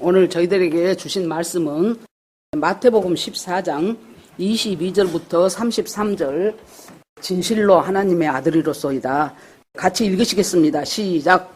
오늘 저희들에게 주신 말씀은 마태복음 14장 22절부터 33절 진실로 하나님의 아들이로소이다. 같이 읽으시겠습니다. 시작.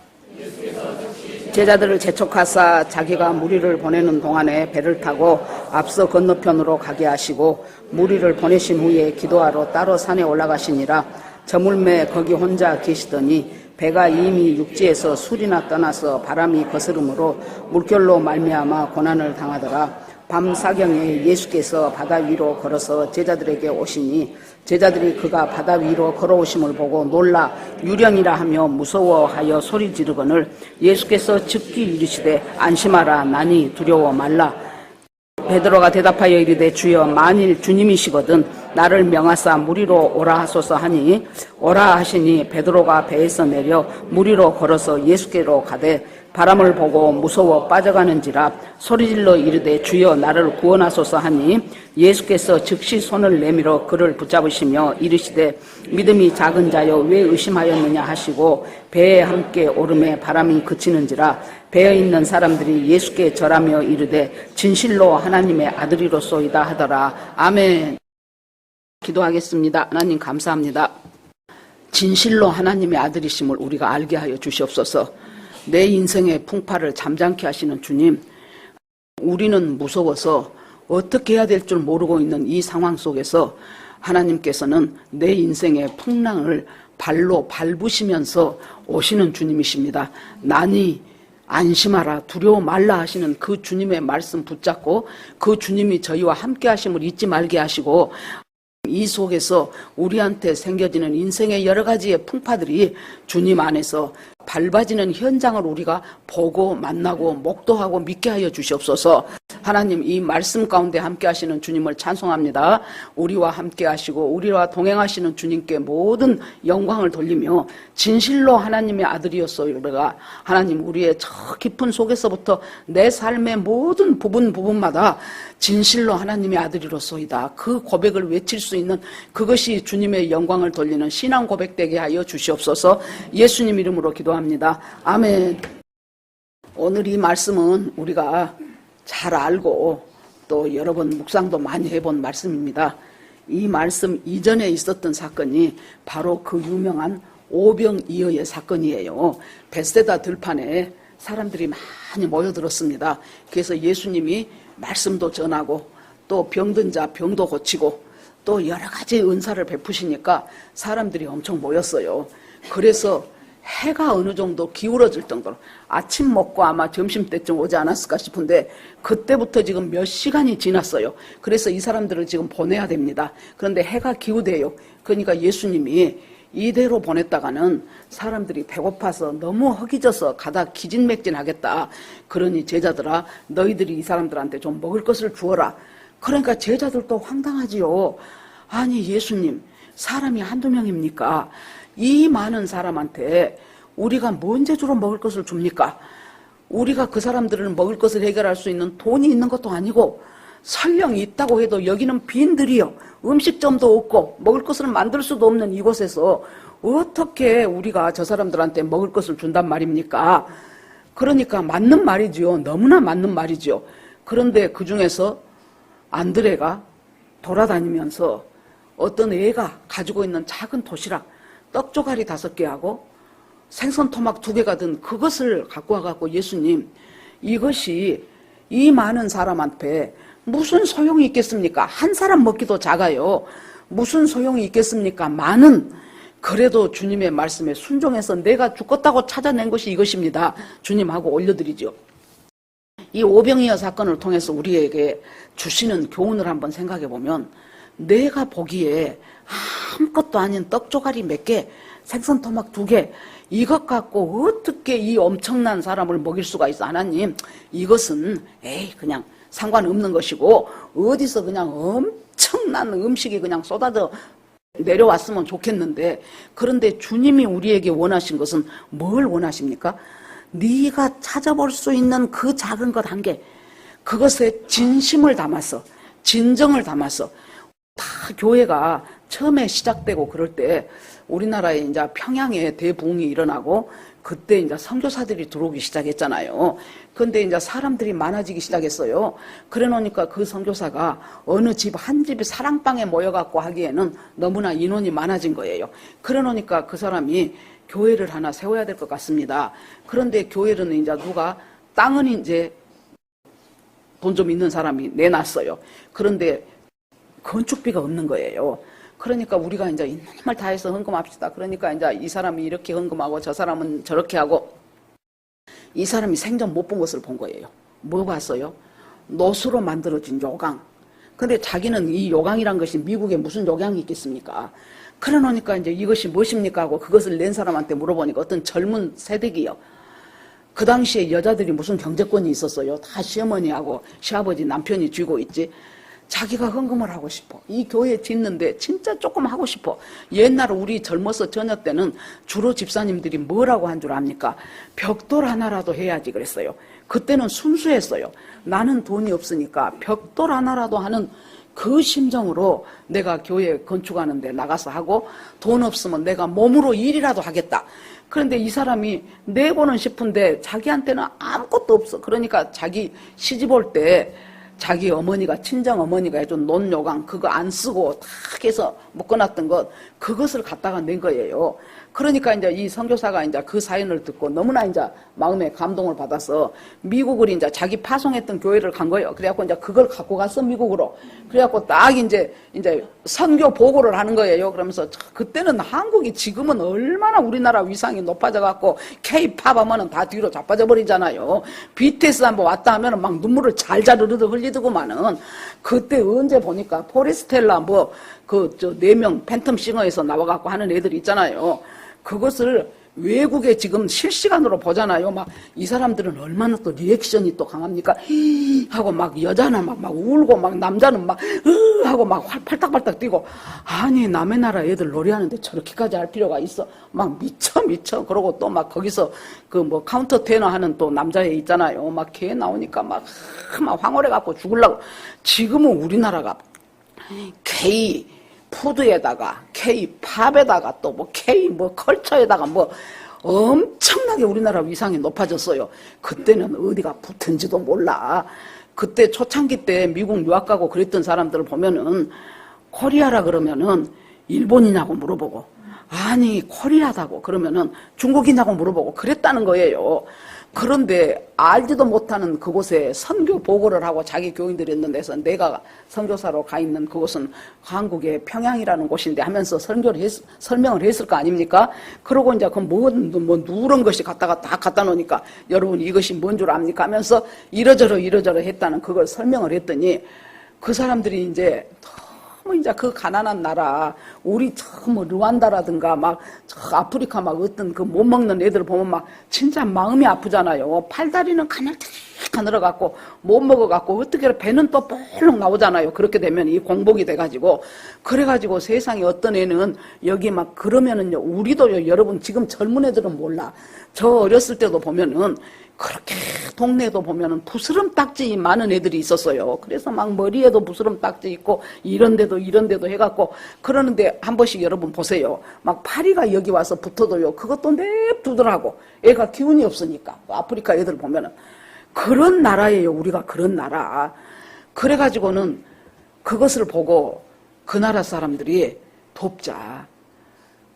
제자들을 재촉하사 자기가 무리를 보내는 동안에 배를 타고 앞서 건너편으로 가게 하시고 무리를 보내신 후에 기도하러 따로 산에 올라가시니라. 저물매 거기 혼자 계시더니 배가 이미 육지에서 술이나 떠나서 바람이 거스름으로 물결로 말미암아 고난을 당하더라. 밤 사경에 예수께서 바다 위로 걸어서 제자들에게 오시니 제자들이 그가 바다 위로 걸어오심을 보고 놀라 유령이라 하며 무서워하여 소리 지르거늘 예수께서 즉기 이르시되 안심하라 나니 두려워 말라. 베드로가 대답하여 이르되 주여 만일 주님이시거든 나를 명하사 무리로 오라 하소서 하니 오라 하시니 베드로가 배에서 내려 무리로 걸어서 예수께로 가되 바람을 보고 무서워 빠져가는지라 소리질러 이르되 주여 나를 구원하소서 하니 예수께서 즉시 손을 내밀어 그를 붙잡으시며 이르시되 믿음이 작은 자여 왜 의심하였느냐 하시고 배에 함께 오름에 바람이 그치는지라 배에 있는 사람들이 예수께 절하며 이르되 진실로 하나님의 아들이로소이다 하더라. 아멘. 기도하겠습니다. 하나님 감사합니다. 진실로 하나님의 아들이심을 우리가 알게 하여 주시옵소서. 내 인생의 풍파를 잠잠케 하시는 주님, 우리는 무서워서 어떻게 해야 될 줄 모르고 있는 이 상황 속에서 하나님께서는 내 인생의 풍랑을 발로 밟으시면서 오시는 주님이십니다. 나니 안심하라 두려워 말라 하시는 그 주님의 말씀 붙잡고 그 주님이 저희와 함께 하심을 잊지 말게 하시고 이 속에서 우리한테 생겨지는 인생의 여러 가지의 풍파들이 주님 안에서 밟아지는 현장을 우리가 보고 만나고 목도하고 믿게 하여 주시옵소서. 하나님 이 말씀 가운데 함께 하시는 주님을 찬송합니다. 우리와 함께 하시고 우리와 동행하시는 주님께 모든 영광을 돌리며 진실로 하나님의 아들이었소이다. 하나님 우리의 저 깊은 속에서부터 내 삶의 모든 부분마다 진실로 하나님의 아들이로소이다. 그 고백을 외칠 수 있는 그것이 주님의 영광을 돌리는 신앙 고백되게 하여 주시옵소서. 예수님 이름으로 기도합니다. 아멘. 오늘 이 말씀은 우리가 잘 알고 또 여러 번 묵상도 많이 해본 말씀입니다. 이 말씀 이전에 있었던 사건이 바로 그 유명한 오병이어의 사건이에요. 벳세다 들판에 사람들이 많이 모여들었습니다. 그래서 예수님이 말씀도 전하고 또 병든 자 병도 고치고 또 여러 가지 은사를 베푸시니까 사람들이 엄청 모였어요. 그래서 해가 어느 정도 기울어질 정도로 아침 먹고 아마 점심때쯤 오지 않았을까 싶은데 그때부터 지금 몇 시간이 지났어요. 그래서 이 사람들을 지금 보내야 됩니다. 그런데 해가 기우대요. 그러니까 예수님이 이대로 보냈다가는 사람들이 배고파서 너무 허기져서 가다 기진맥진하겠다. 그러니 제자들아 너희들이 이 사람들한테 좀 먹을 것을 주어라. 그러니까 제자들도 황당하지요. 아니 예수님 사람이 한두 명입니까? 이 많은 사람한테 우리가 뭔 재주로 먹을 것을 줍니까? 우리가 그 사람들을 먹을 것을 해결할 수 있는 돈이 있는 것도 아니고 설령 있다고 해도 여기는 빈들이요. 음식점도 없고 먹을 것을 만들 수도 없는 이곳에서 어떻게 우리가 저 사람들한테 먹을 것을 준단 말입니까? 그러니까 맞는 말이지요. 너무나 맞는 말이지요. 그런데 그 중에서 안드레가 돌아다니면서 어떤 애가 가지고 있는 작은 도시락 떡조가리 5개하고 생선 토막 2개가 든 그것을 갖고 와갖고 예수님 이것이 이 많은 사람한테 무슨 소용이 있겠습니까? 한 사람 먹기도 작아요. 무슨 소용이 있겠습니까? 많은 그래도 주님의 말씀에 순종해서 내가 죽겠다고 찾아낸 것이 이것입니다. 주님하고 올려드리죠. 이 오병이어 사건을 통해서 우리에게 주시는 교훈을 한번 생각해 보면 내가 보기에 아무것도 아닌 떡조가리 몇 개, 생선 토막 2개 이것 갖고 어떻게 이 엄청난 사람을 먹일 수가 있어. 하나님 이것은 그냥 상관없는 것이고 어디서 그냥 엄청난 음식이 그냥 쏟아져 내려왔으면 좋겠는데 그런데 주님이 우리에게 원하신 것은 뭘 원하십니까? 네가 찾아볼 수 있는 그 작은 것 한 개 그것에 진심을 담아서 진정을 담아서 다 교회가 처음에 시작되고 그럴 때 우리나라에 이제 평양에 대부흥이 일어나고 그때 이제 선교사들이 들어오기 시작했잖아요. 근데 이제 사람들이 많아지기 시작했어요. 그래 놓으니까 그 선교사가 어느 집 한 집이 사랑방에 모여갖고 하기에는 너무나 인원이 많아진 거예요. 그래 놓으니까 그 사람이 교회를 하나 세워야 될 것 같습니다. 그런데 교회는 이제 누가 땅은 이제 돈 좀 있는 사람이 내놨어요. 그런데 건축비가 없는 거예요. 그러니까 우리가 이제 있는 힘을 다해서 헌금합시다. 그러니까 이제 이 사람이 이렇게 헌금하고 저 사람은 저렇게 하고 이 사람이 생전 못 본 것을 본 거예요. 뭐 봤어요? 노수로 만들어진 요강. 근데 자기는 이 요강이란 것이 미국에 무슨 요강이 있겠습니까? 그래 놓으니까 이제 이것이 무엇입니까 하고 그것을 낸 사람한테 물어보니까 어떤 젊은 세대기요. 그 당시에 여자들이 무슨 경제권이 있었어요. 다 시어머니하고 시아버지 남편이 쥐고 있지. 자기가 헌금을 하고 싶어. 이 교회 짓는데 진짜 조금 하고 싶어. 옛날 우리 젊어서 저녀 때는 주로 집사님들이 뭐라고 한 줄 압니까? 벽돌 하나라도 해야지 그랬어요. 그때는 순수했어요. 나는 돈이 없으니까 벽돌 하나라도 하는 그 심정으로 내가 교회 건축하는데 나가서 하고 돈 없으면 내가 몸으로 일이라도 하겠다. 그런데 이 사람이 내고는 싶은데 자기한테는 아무것도 없어. 그러니까 자기 시집 올 때 자기 어머니가 친정 어머니가 해준 논요강 그거 안 쓰고 탁 해서 묶어놨던 것 그것을 갖다가 낸 거예요. 그러니까 이제 이 선교사가 이제 그 사연을 듣고 너무나 이제 마음에 감동을 받아서 미국을 이제 자기 파송했던 교회를 간 거예요. 그래갖고 이제 그걸 갖고 갔어 미국으로. 그래갖고 딱 이제 선교 보고를 하는 거예요. 그러면서 그때는 한국이 지금은 얼마나 우리나라 위상이 높아져 갖고 K-팝 하면은 다 뒤로 자빠져 버리잖아요. BTS 한번 왔다 하면은 막 눈물을 잘자르르 흘리더구만은 그때 언제 보니까 포레스텔라 뭐 그 저 4명 팬텀 싱어에서 나와갖고 하는 애들 있잖아요. 그것을 외국에 지금 실시간으로 보잖아요. 막 이 사람들은 얼마나 또 리액션이 또 강합니까? 하고 막 여자는 막 울고 막 남자는 막 하고 막 팔딱팔딱 뛰고 아니 남의 나라 애들 노래하는데 저렇게까지 할 필요가 있어? 막 미쳐. 그러고 또 막 거기서 그 뭐 카운터 테너 하는 또 남자애 있잖아요. 막 걔 나오니까 막 황홀해 갖고 죽으려고. 지금은 우리나라가 K 푸드에다가 K 팝에다가 또 뭐 K 뭐 컬처에다가 뭐 엄청나게 우리나라 위상이 높아졌어요. 그때는 어디가 붙은지도 몰라. 그때 초창기 때 미국 유학 가고 그랬던 사람들을 보면은 코리아라 그러면은 일본이냐고 물어보고 아니 코리아다고 그러면은 중국이냐고 물어보고 그랬다는 거예요. 그런데 알지도 못하는 그곳에 선교 보고를 하고 자기 교인들이 있는 데서 내가 선교사로 가 있는 그곳은 한국의 평양이라는 곳인데 하면서 설명을 했을 거 아닙니까? 그러고 이제 그 뭐 누런 것이 갖다가 다 갖다 놓으니까 여러분 이것이 뭔 줄 압니까? 하면서 이러저러 했다는 그걸 설명을 했더니 그 사람들이 이제 이제 그 가난한 나라, 우리 뭐 르완다라든가 막 아프리카 막 어떤 그 못 먹는 애들 보면 막 진짜 마음이 아프잖아요. 팔다리는 가늘어갖고 못 먹어갖고 어떻게 배는 또 뻘렁 나오잖아요. 그렇게 되면 이 공복이 돼가지고 그래가지고 세상에 어떤 애는 여기 막 그러면은요 우리도요 여러분 지금 젊은 애들은 몰라. 저 어렸을 때도 보면은 그렇게 동네에도 보면은 부스럼 딱지 많은 애들이 있었어요. 그래서 막 머리에도 부스럼 딱지 있고 이런데도 해갖고 그러는데 한 번씩 여러분 보세요. 막 파리가 여기 와서 붙어도요. 그것도 냅두더라고. 애가 기운이 없으니까. 아프리카 애들 보면은 그런 나라예요. 우리가 그런 나라. 그래가지고는 그것을 보고 그 나라 사람들이 돕자.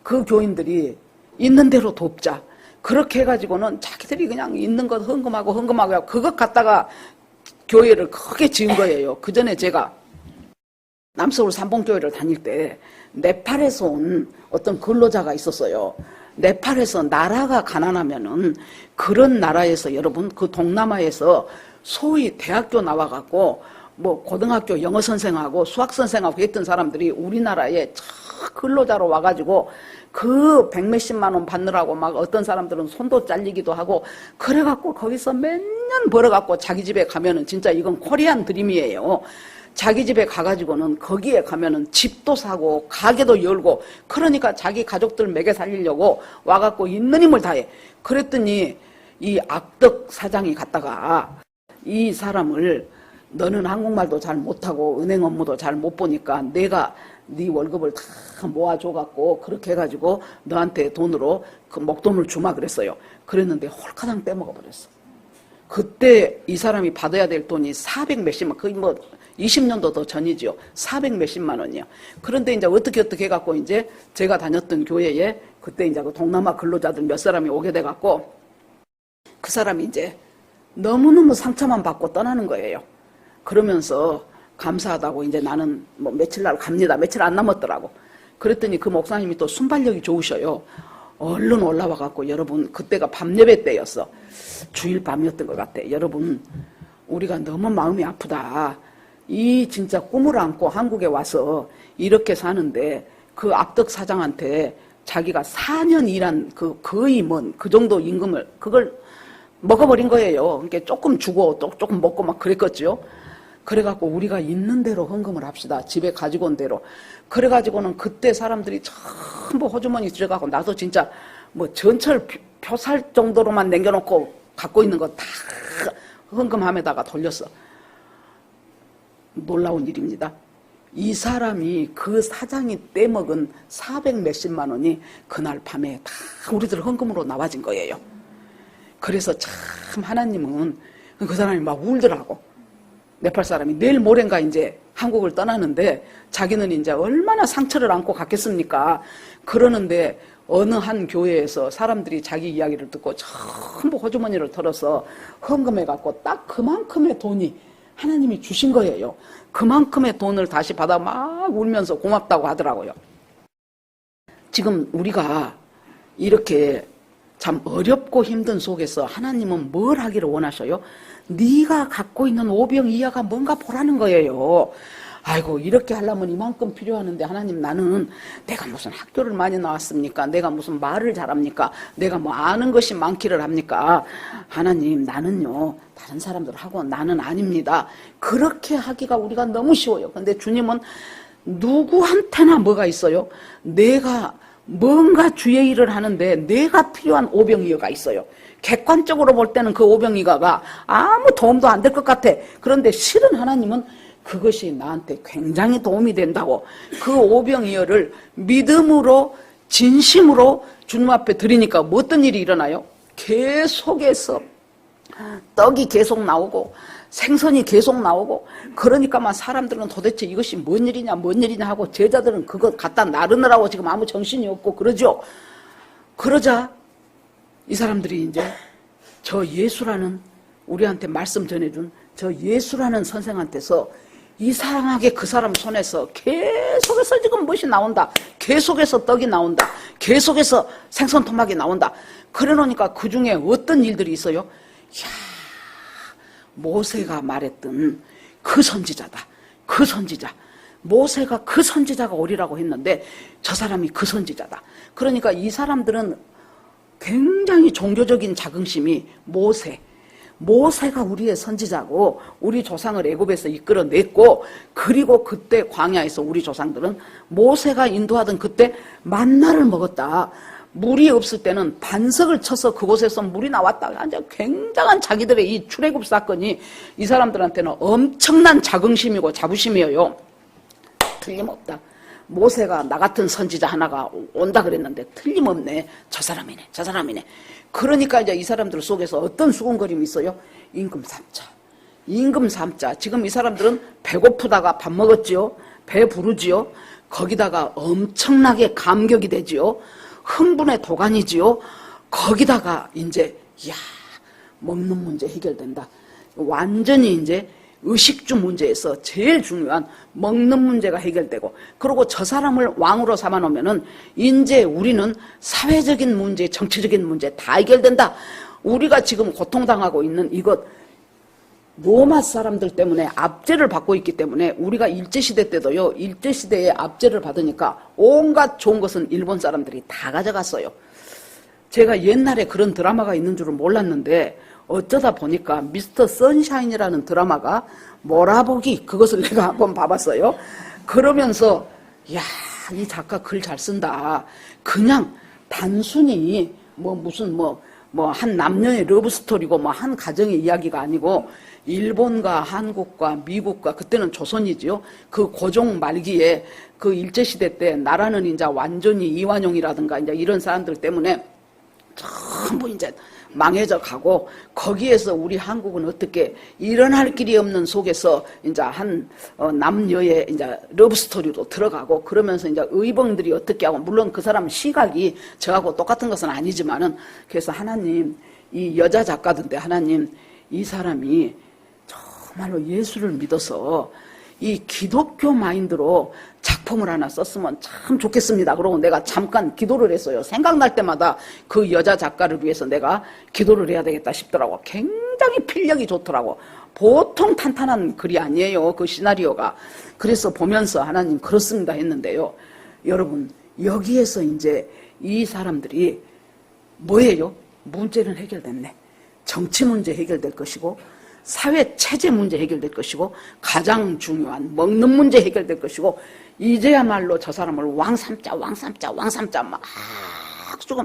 그 교인들이 있는 대로 돕자. 그렇게 해가지고는 자기들이 그냥 있는 것 헌금하고 그것 갖다가 교회를 크게 지은 거예요. 그 전에 제가 남서울 삼봉교회를 다닐 때 네팔에서 온 어떤 근로자가 있었어요. 네팔에서 나라가 가난하면은 그런 나라에서 여러분 그 동남아에서 소위 대학교 나와갖고 뭐 고등학교 영어 선생하고 수학 선생하고 했던 사람들이 우리나라에 근로자로 와가지고 그 100몇십만 원 받느라고 막 어떤 사람들은 손도 잘리기도 하고 그래갖고 거기서 몇 년 벌어갖고 자기 집에 가면은 진짜 이건 코리안 드림이에요. 자기 집에 가가지고는 거기에 가면은 집도 사고 가게도 열고 그러니까 자기 가족들 먹여 살리려고 와갖고 있는 힘을 다해. 그랬더니 이 악덕 사장이 갔다가 이 사람을 너는 한국말도 잘 못하고 은행 업무도 잘 못 보니까 내가 네 월급을 다 모아줘갖고 그렇게 해가지고 너한테 돈으로 그 목돈을 주마 그랬어요. 그랬는데 홀카당 떼먹어버렸어. 그때 이 사람이 받아야 될 돈이 400 몇십만, 거의 뭐 20년도 더 전이지요. 400 몇십만 원이요. 그런데 이제 어떻게 해갖고 이제 제가 다녔던 교회에 그때 이제 그 동남아 근로자들 몇 사람이 오게 돼갖고 그 사람이 이제 너무너무 상처만 받고 떠나는 거예요. 그러면서 감사하다고 이제 나는 뭐 며칠 날 갑니다. 며칠 안 남았더라고. 그랬더니 그 목사님이 또 순발력이 좋으셔요. 얼른 올라와갖고 여러분, 그때가 밤 예배 때였어. 주일 밤이었던 것 같아. 여러분, 우리가 너무 마음이 아프다. 이 진짜 꿈을 안고 한국에 와서 이렇게 사는데 그 압덕 사장한테 자기가 4년 일한 그 거의 그 정도 임금을 그걸 먹어버린 거예요. 그러니까 조금 주고 또 조금 먹고 막 그랬겠죠. 그래갖고 우리가 있는 대로 헌금을 합시다. 집에 가지고 온 대로. 그래가지고는 그때 사람들이 전부 호주머니 들어가고 나도 진짜 뭐 전철 표 살 정도로만 남겨놓고 갖고 있는 거 다 헌금함에다가 돌렸어. 놀라운 일입니다. 이 사람이 그 사장이 떼먹은 400 몇십만 원이 그날 밤에 다 우리들 헌금으로 나와진 거예요. 그래서 참 하나님은 그 사람이 막 울더라고. 네팔 사람이 내일 모레인가 이제 한국을 떠나는데 자기는 이제 얼마나 상처를 안고 갔겠습니까? 그러는데 어느 한 교회에서 사람들이 자기 이야기를 듣고 전부 호주머니를 털어서 헌금해갖고 딱 그만큼의 돈이 하나님이 주신 거예요. 그만큼의 돈을 다시 받아 막 울면서 고맙다고 하더라고요. 지금 우리가 이렇게 참 어렵고 힘든 속에서 하나님은 뭘 하기를 원하셔요? 네가 갖고 있는 오병이어가 뭔가 보라는 거예요. 아이고 이렇게 하려면 이만큼 필요하는데 하나님 나는 내가 무슨 학교를 많이 나왔습니까? 내가 무슨 말을 잘합니까? 내가 뭐 아는 것이 많기를 합니까? 하나님 나는요 다른 사람들하고 나는 아닙니다. 그렇게 하기가 우리가 너무 쉬워요. 근데 주님은 누구한테나 뭐가 있어요? 내가 뭔가 주의 일을 하는데 내가 필요한 오병이어가 있어요. 객관적으로 볼 때는 그 오병이어가 아무 도움도 안 될 것 같아. 그런데 실은 하나님은 그것이 나한테 굉장히 도움이 된다고 그 오병이어를 믿음으로 진심으로 주님 앞에 드리니까 뭐 어떤 일이 일어나요? 계속해서 떡이 계속 나오고 생선이 계속 나오고 그러니까 막 사람들은 도대체 이것이 뭔 일이냐 하고 제자들은 그거 갖다 나르느라고 지금 아무 정신이 없고 그러죠. 그러자 이 사람들이 이제 저 예수라는 우리한테 말씀 전해준 저 예수라는 선생한테서 이상하게 그 사람 손에서 계속해서 지금 무엇이 나온다. 계속해서 떡이 나온다. 계속해서 생선 토막이 나온다. 그래 놓으니까 그 중에 어떤 일들이 있어요? 이야, 모세가 말했던 그 선지자다. 그 선지자. 모세가 그 선지자가 오리라고 했는데 저 사람이 그 선지자다. 그러니까 이 사람들은 굉장히 종교적인 자긍심이 모세가 우리의 선지자고 우리 조상을 애굽에서 이끌어냈고 그리고 그때 광야에서 우리 조상들은 모세가 인도하던 그때 만나를 먹었다. 물이 없을 때는 반석을 쳐서 그곳에서 물이 나왔다. 아주 굉장한 자기들의 이 출애굽 사건이 이 사람들한테는 엄청난 자긍심이고 자부심이에요. 틀림없다. 모세가 나 같은 선지자 하나가 온다 그랬는데 틀림없네. 저 사람이네. 그러니까 이제 이 사람들 속에서 어떤 수군거림이 있어요? 임금 삼자. 지금 이 사람들은 배고프다가 밥 먹었지요. 배 부르지요. 거기다가 엄청나게 감격이 되지요. 흥분의 도가니지요. 거기다가 이제 먹는 문제 해결된다. 완전히 이제 의식주 문제에서 제일 중요한 먹는 문제가 해결되고 그리고 저 사람을 왕으로 삼아 놓으면은 이제 우리는 사회적인 문제, 정치적인 문제 다 해결된다. 우리가 지금 고통당하고 있는 이것 로마 사람들 때문에 압제를 받고 있기 때문에 우리가 일제시대 때도요. 일제시대에 압제를 받으니까 온갖 좋은 것은 일본 사람들이 다 가져갔어요. 제가 옛날에 그런 드라마가 있는 줄은 몰랐는데 어쩌다 보니까 미스터 선샤인이라는 드라마가 몰아보기 그것을 내가 한번 봐봤어요. 그러면서 이 작가 글 잘 쓴다. 그냥 단순히 무슨 한 남녀의 러브 스토리고 한 가정의 이야기가 아니고 일본과 한국과 미국과 그때는 조선이지요. 그 고종 말기에 그 일제시대 때 나라는 이제 완전히 이완용이라든가 이제 이런 사람들 때문에 전부 이제 망해져 가고, 거기에서 우리 한국은 어떻게 일어날 길이 없는 속에서 이제 한 남녀의 이제 러브 스토리로 들어가고, 그러면서 이제 의병들이 어떻게 하고, 물론 그 사람 시각이 저하고 똑같은 것은 아니지만은, 그래서 하나님, 이 여자 작가던데 하나님, 이 사람이 정말로 예수를 믿어서 이 기독교 마인드로 작품을 하나 썼으면 참 좋겠습니다. 그러고 내가 잠깐 기도를 했어요. 생각날 때마다 그 여자 작가를 위해서 내가 기도를 해야 되겠다 싶더라고. 굉장히 필력이 좋더라고. 보통 탄탄한 글이 아니에요, 그 시나리오가. 그래서 보면서 하나님 그렇습니다 했는데요. 여러분, 여기에서 이제 이 사람들이 뭐예요? 문제는 해결됐네. 정치 문제 해결될 것이고, 사회 체제 문제 해결될 것이고, 가장 중요한 먹는 문제 해결될 것이고, 이제야말로 저 사람을 왕 삼자 막 조금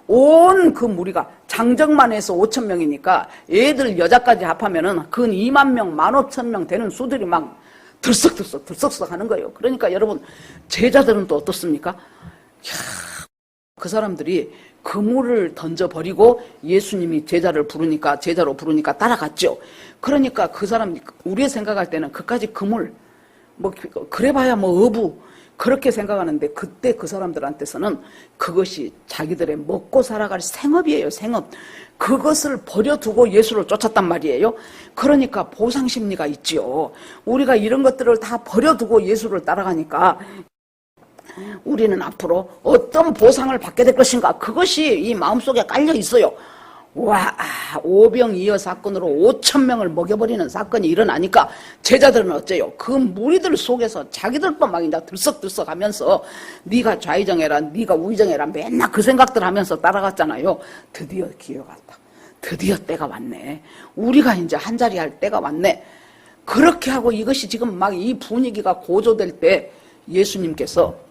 온 그 무리가 장정만 해서 5천 명이니까 애들 여자까지 합하면은 근 2만 명, 15,000명 되는 수들이 막 들썩들썩 하는 거예요. 그러니까 여러분, 제자들은 또 어떻습니까? 그 사람들이 그물을 던져버리고 예수님이 제자로 부르니까 따라갔죠. 그러니까 그 사람, 우리가 생각할 때는 그까지 그물, 뭐 그래봐야 뭐 어부, 그렇게 생각하는데, 그때 그 사람들한테서는 그것이 자기들의 먹고 살아갈 생업이에요, 생업. 그것을 버려두고 예수를 쫓았단 말이에요. 그러니까 보상심리가 있지요. 우리가 이런 것들을 다 버려두고 예수를 따라가니까 우리는 앞으로 어떤 보상을 받게 될 것인가, 그것이 이 마음속에 깔려 있어요. 와, 오병이어 사건으로 5,000명을 먹여버리는 사건이 일어나니까 제자들은 어째요? 그 무리들 속에서 자기들도 막 이제 들썩들썩 하면서 네가 좌의정해라, 네가 우의정해라, 맨날 그 생각들 하면서 따라갔잖아요. 드디어 기회가 왔다. 드디어 때가 왔네. 우리가 이제 한자리 할 때가 왔네. 그렇게 하고 이것이 지금 막 이 분위기가 고조될 때 예수님께서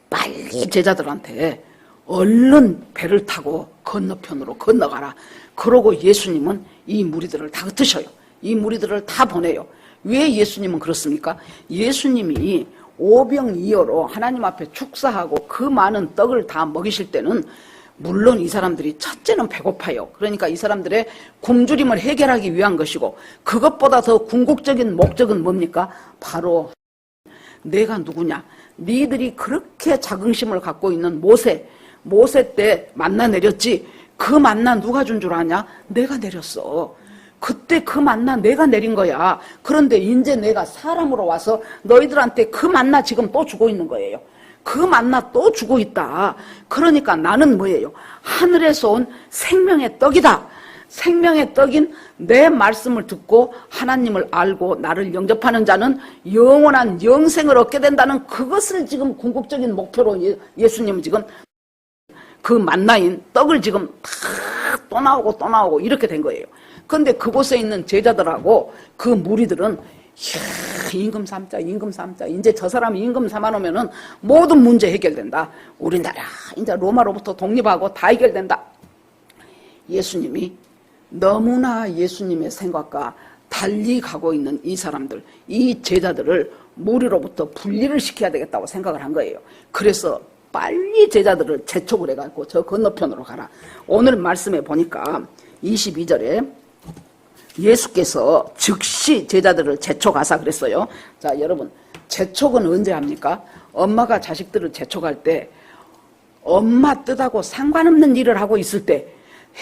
빨리 제자들한테 얼른 배를 타고 건너편으로 건너가라. 그러고 예수님은 이 무리들을 다 흩으셔요. 이 무리들을 다 보내요. 왜 예수님은 그렇습니까? 예수님이 오병이어로 하나님 앞에 축사하고 그 많은 떡을 다 먹이실 때는 물론 이 사람들이 첫째는 배고파요. 그러니까 이 사람들의 굶주림을 해결하기 위한 것이고, 그것보다 더 궁극적인 목적은 뭡니까? 바로 내가 누구냐? 니들이 그렇게 자긍심을 갖고 있는 모세 때 만나 내렸지. 그 만나 누가 준 줄 아냐? 내가 내렸어. 그때 그 만나 내가 내린 거야. 그런데 이제 내가 사람으로 와서 너희들한테 그 만나 지금 또 주고 있는 거예요. 그 만나 또 주고 있다. 그러니까 나는 뭐예요? 하늘에서 온 생명의 떡이다. 생명의 떡인 내 말씀을 듣고 하나님을 알고 나를 영접하는 자는 영원한 영생을 얻게 된다는, 그것을 지금 궁극적인 목표로 예수님은 지금 그 만나인 떡을 지금 또 나오고 이렇게 된 거예요. 그런데 그곳에 있는 제자들하고 그 무리들은 임금 삼자 이제 저 사람이 임금 삼아놓으면은 모든 문제 해결된다. 우리나라 이제 로마로부터 독립하고 다 해결된다. 예수님이 너무나 예수님의 생각과 달리 가고 있는 이 사람들, 이 제자들을 무리로부터 분리를 시켜야 되겠다고 생각을 한 거예요. 그래서 빨리 제자들을 재촉을 해갖고 저 건너편으로 가라. 오늘 말씀에 보니까 22절에 예수께서 즉시 제자들을 재촉하사 그랬어요. 자, 여러분, 재촉은 언제 합니까? 엄마가 자식들을 재촉할 때 엄마 뜻하고 상관없는 일을 하고 있을 때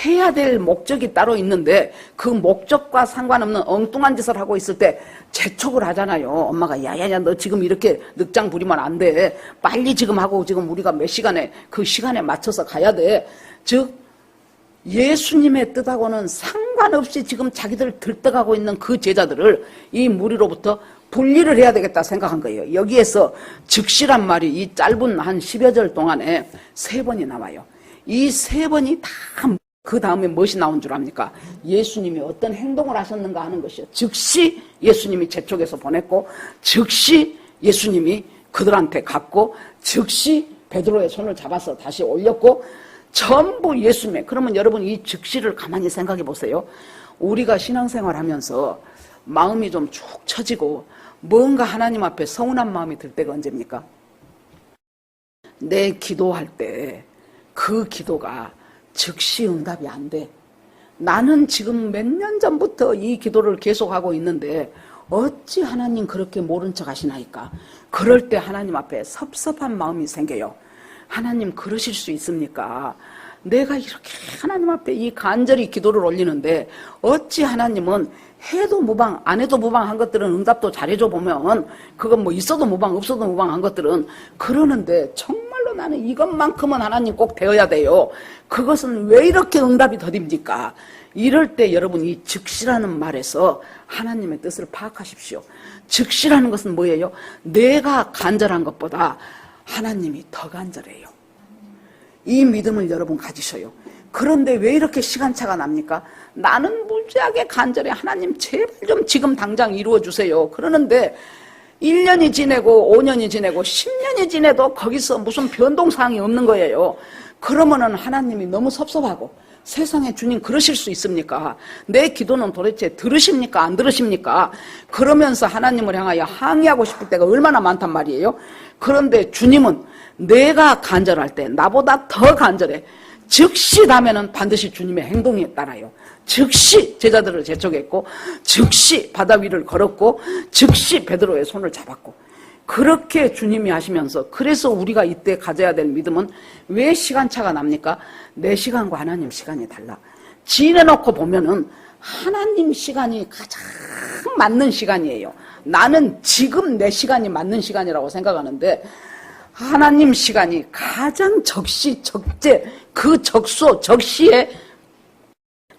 해야 될 목적이 따로 있는데, 그 목적과 상관없는 엉뚱한 짓을 하고 있을 때 재촉을 하잖아요. 엄마가 야야야 너 지금 이렇게 늑장 부리면 안 돼. 빨리 지금 하고 지금 우리가 몇 시간에 그 시간에 맞춰서 가야 돼. 즉 예수님의 뜻하고는 상관없이 지금 자기들 들떠가고 있는 그 제자들을 이 무리로부터 분리를 해야 되겠다 생각한 거예요. 여기에서 즉시란 말이 이 짧은 한 10여 절 동안에 3번이 나와요. 이 3번이 다 그 다음에 무엇이 나온 줄 압니까? 예수님이 어떤 행동을 하셨는가 하는 것이요. 즉시 예수님이 재촉해서 보냈고, 즉시 예수님이 그들한테 갔고, 즉시 베드로의 손을 잡아서 다시 올렸고, 전부 예수님의. 그러면 여러분 이 즉시를 가만히 생각해 보세요. 우리가 신앙생활 하면서 마음이 좀 축 처지고 뭔가 하나님 앞에 서운한 마음이 들 때가 언제입니까? 내 기도할 때 그 기도가 즉시 응답이 안 돼. 나는 지금 몇 년 전부터 이 기도를 계속하고 있는데 어찌 하나님 그렇게 모른 척 하시나이까? 그럴 때 하나님 앞에 섭섭한 마음이 생겨요. 하나님 그러실 수 있습니까? 내가 이렇게 하나님 앞에 이 간절히 기도를 올리는데 어찌 하나님은 해도 무방 안 해도 무방한 것들은 응답도 잘해줘 보면 그건 뭐 있어도 무방 없어도 무방한 것들은 그러는데 정말로 나는 이것만큼은 하나님 꼭 되어야 돼요. 그것은 왜 이렇게 응답이 더딥니까? 이럴 때 여러분 이 즉시라는 말에서 하나님의 뜻을 파악하십시오. 즉시라는 것은 뭐예요? 내가 간절한 것보다 하나님이 더 간절해요. 이 믿음을 여러분 가지셔요. 그런데 왜 이렇게 시간차가 납니까? 나는 무지하게 간절해. 하나님 제발 좀 지금 당장 이루어주세요. 그러는데 1년이 지내고 5년이 지내고 10년이 지내도 거기서 무슨 변동사항이 없는 거예요. 그러면은 하나님이 너무 섭섭하고 세상에 주님 그러실 수 있습니까? 내 기도는 도대체 들으십니까? 안 들으십니까? 그러면서 하나님을 향하여 항의하고 싶을 때가 얼마나 많단 말이에요. 그런데 주님은 내가 간절할 때 나보다 더 간절해. 즉시 다면은 반드시 주님의 행동에 따라요. 즉시 제자들을 재촉했고 즉시 바다 위를 걸었고 즉시 베드로의 손을 잡았고 그렇게 주님이 하시면서 그래서 우리가 이때 가져야 될 믿음은 왜 시간차가 납니까? 내 시간과 하나님 시간이 달라. 지내놓고 보면은 하나님 시간이 가장 맞는 시간이에요. 나는 지금 내 시간이 맞는 시간이라고 생각하는데 하나님 시간이 가장 적시, 적재, 그 적소, 적시에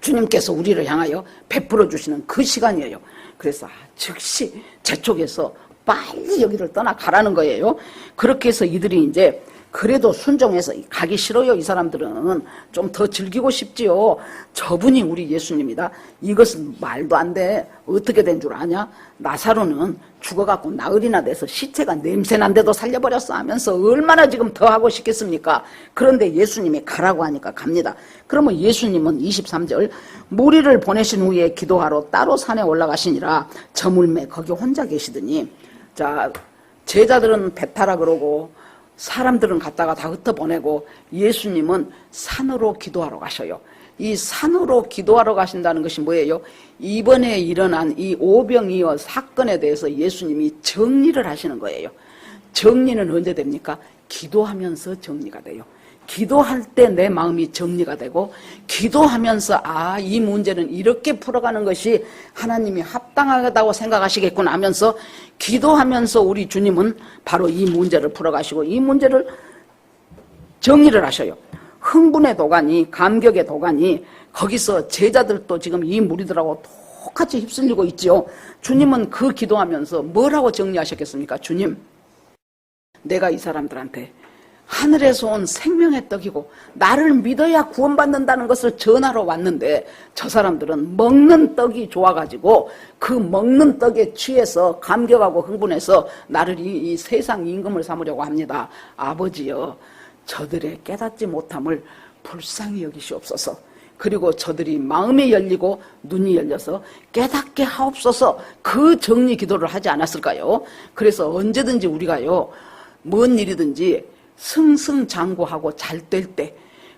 주님께서 우리를 향하여 베풀어 주시는 그 시간이에요. 그래서 즉시 재촉해서 빨리 여기를 떠나가라는 거예요. 그렇게 해서 이들이 이제 그래도 순종해서 가기 싫어요. 이 사람들은 좀 더 즐기고 싶지요. 저분이 우리 예수님이다. 이것은 말도 안 돼. 어떻게 된 줄 아냐? 나사로는 죽어갖고 나흘이나 돼서 시체가 냄새난데도 살려버렸어 하면서 얼마나 지금 더 하고 싶겠습니까? 그런데 예수님이 가라고 하니까 갑니다. 그러면 예수님은 23절 무리를 보내신 후에 기도하러 따로 산에 올라가시니라. 저물매 거기 혼자 계시더니 자 제자들은 배 타라 그러고 사람들은 갔다가 다 흩어보내고 예수님은 산으로 기도하러 가셔요. 이 산으로 기도하러 가신다는 것이 뭐예요? 이번에 일어난 이 오병이어 사건에 대해서 예수님이 정리를 하시는 거예요. 정리는 언제 됩니까? 기도하면서 정리가 돼요. 기도할 때 내 마음이 정리가 되고 기도하면서 이 문제는 이렇게 풀어가는 것이 하나님이 합당하다고 생각하시겠구나 하면서 기도하면서 우리 주님은 바로 이 문제를 풀어가시고 이 문제를 정리를 하셔요. 흥분의 도가니 감격의 도가니 거기서 제자들도 지금 이 무리들하고 똑같이 휩쓸리고 있죠. 주님은 그 기도하면서 뭐라고 정리하셨겠습니까? 주님, 내가 이 사람들한테 하늘에서 온 생명의 떡이고 나를 믿어야 구원받는다는 것을 전하러 왔는데 저 사람들은 먹는 떡이 좋아가지고 그 먹는 떡에 취해서 감격하고 흥분해서 나를 이 세상 임금을 삼으려고 합니다. 아버지여, 저들의 깨닫지 못함을 불쌍히 여기시옵소서. 그리고 저들이 마음이 열리고 눈이 열려서 깨닫게 하옵소서. 그 정리 기도를 하지 않았을까요? 그래서 언제든지 우리가요, 뭔 일이든지 승승장구하고 잘 될 때,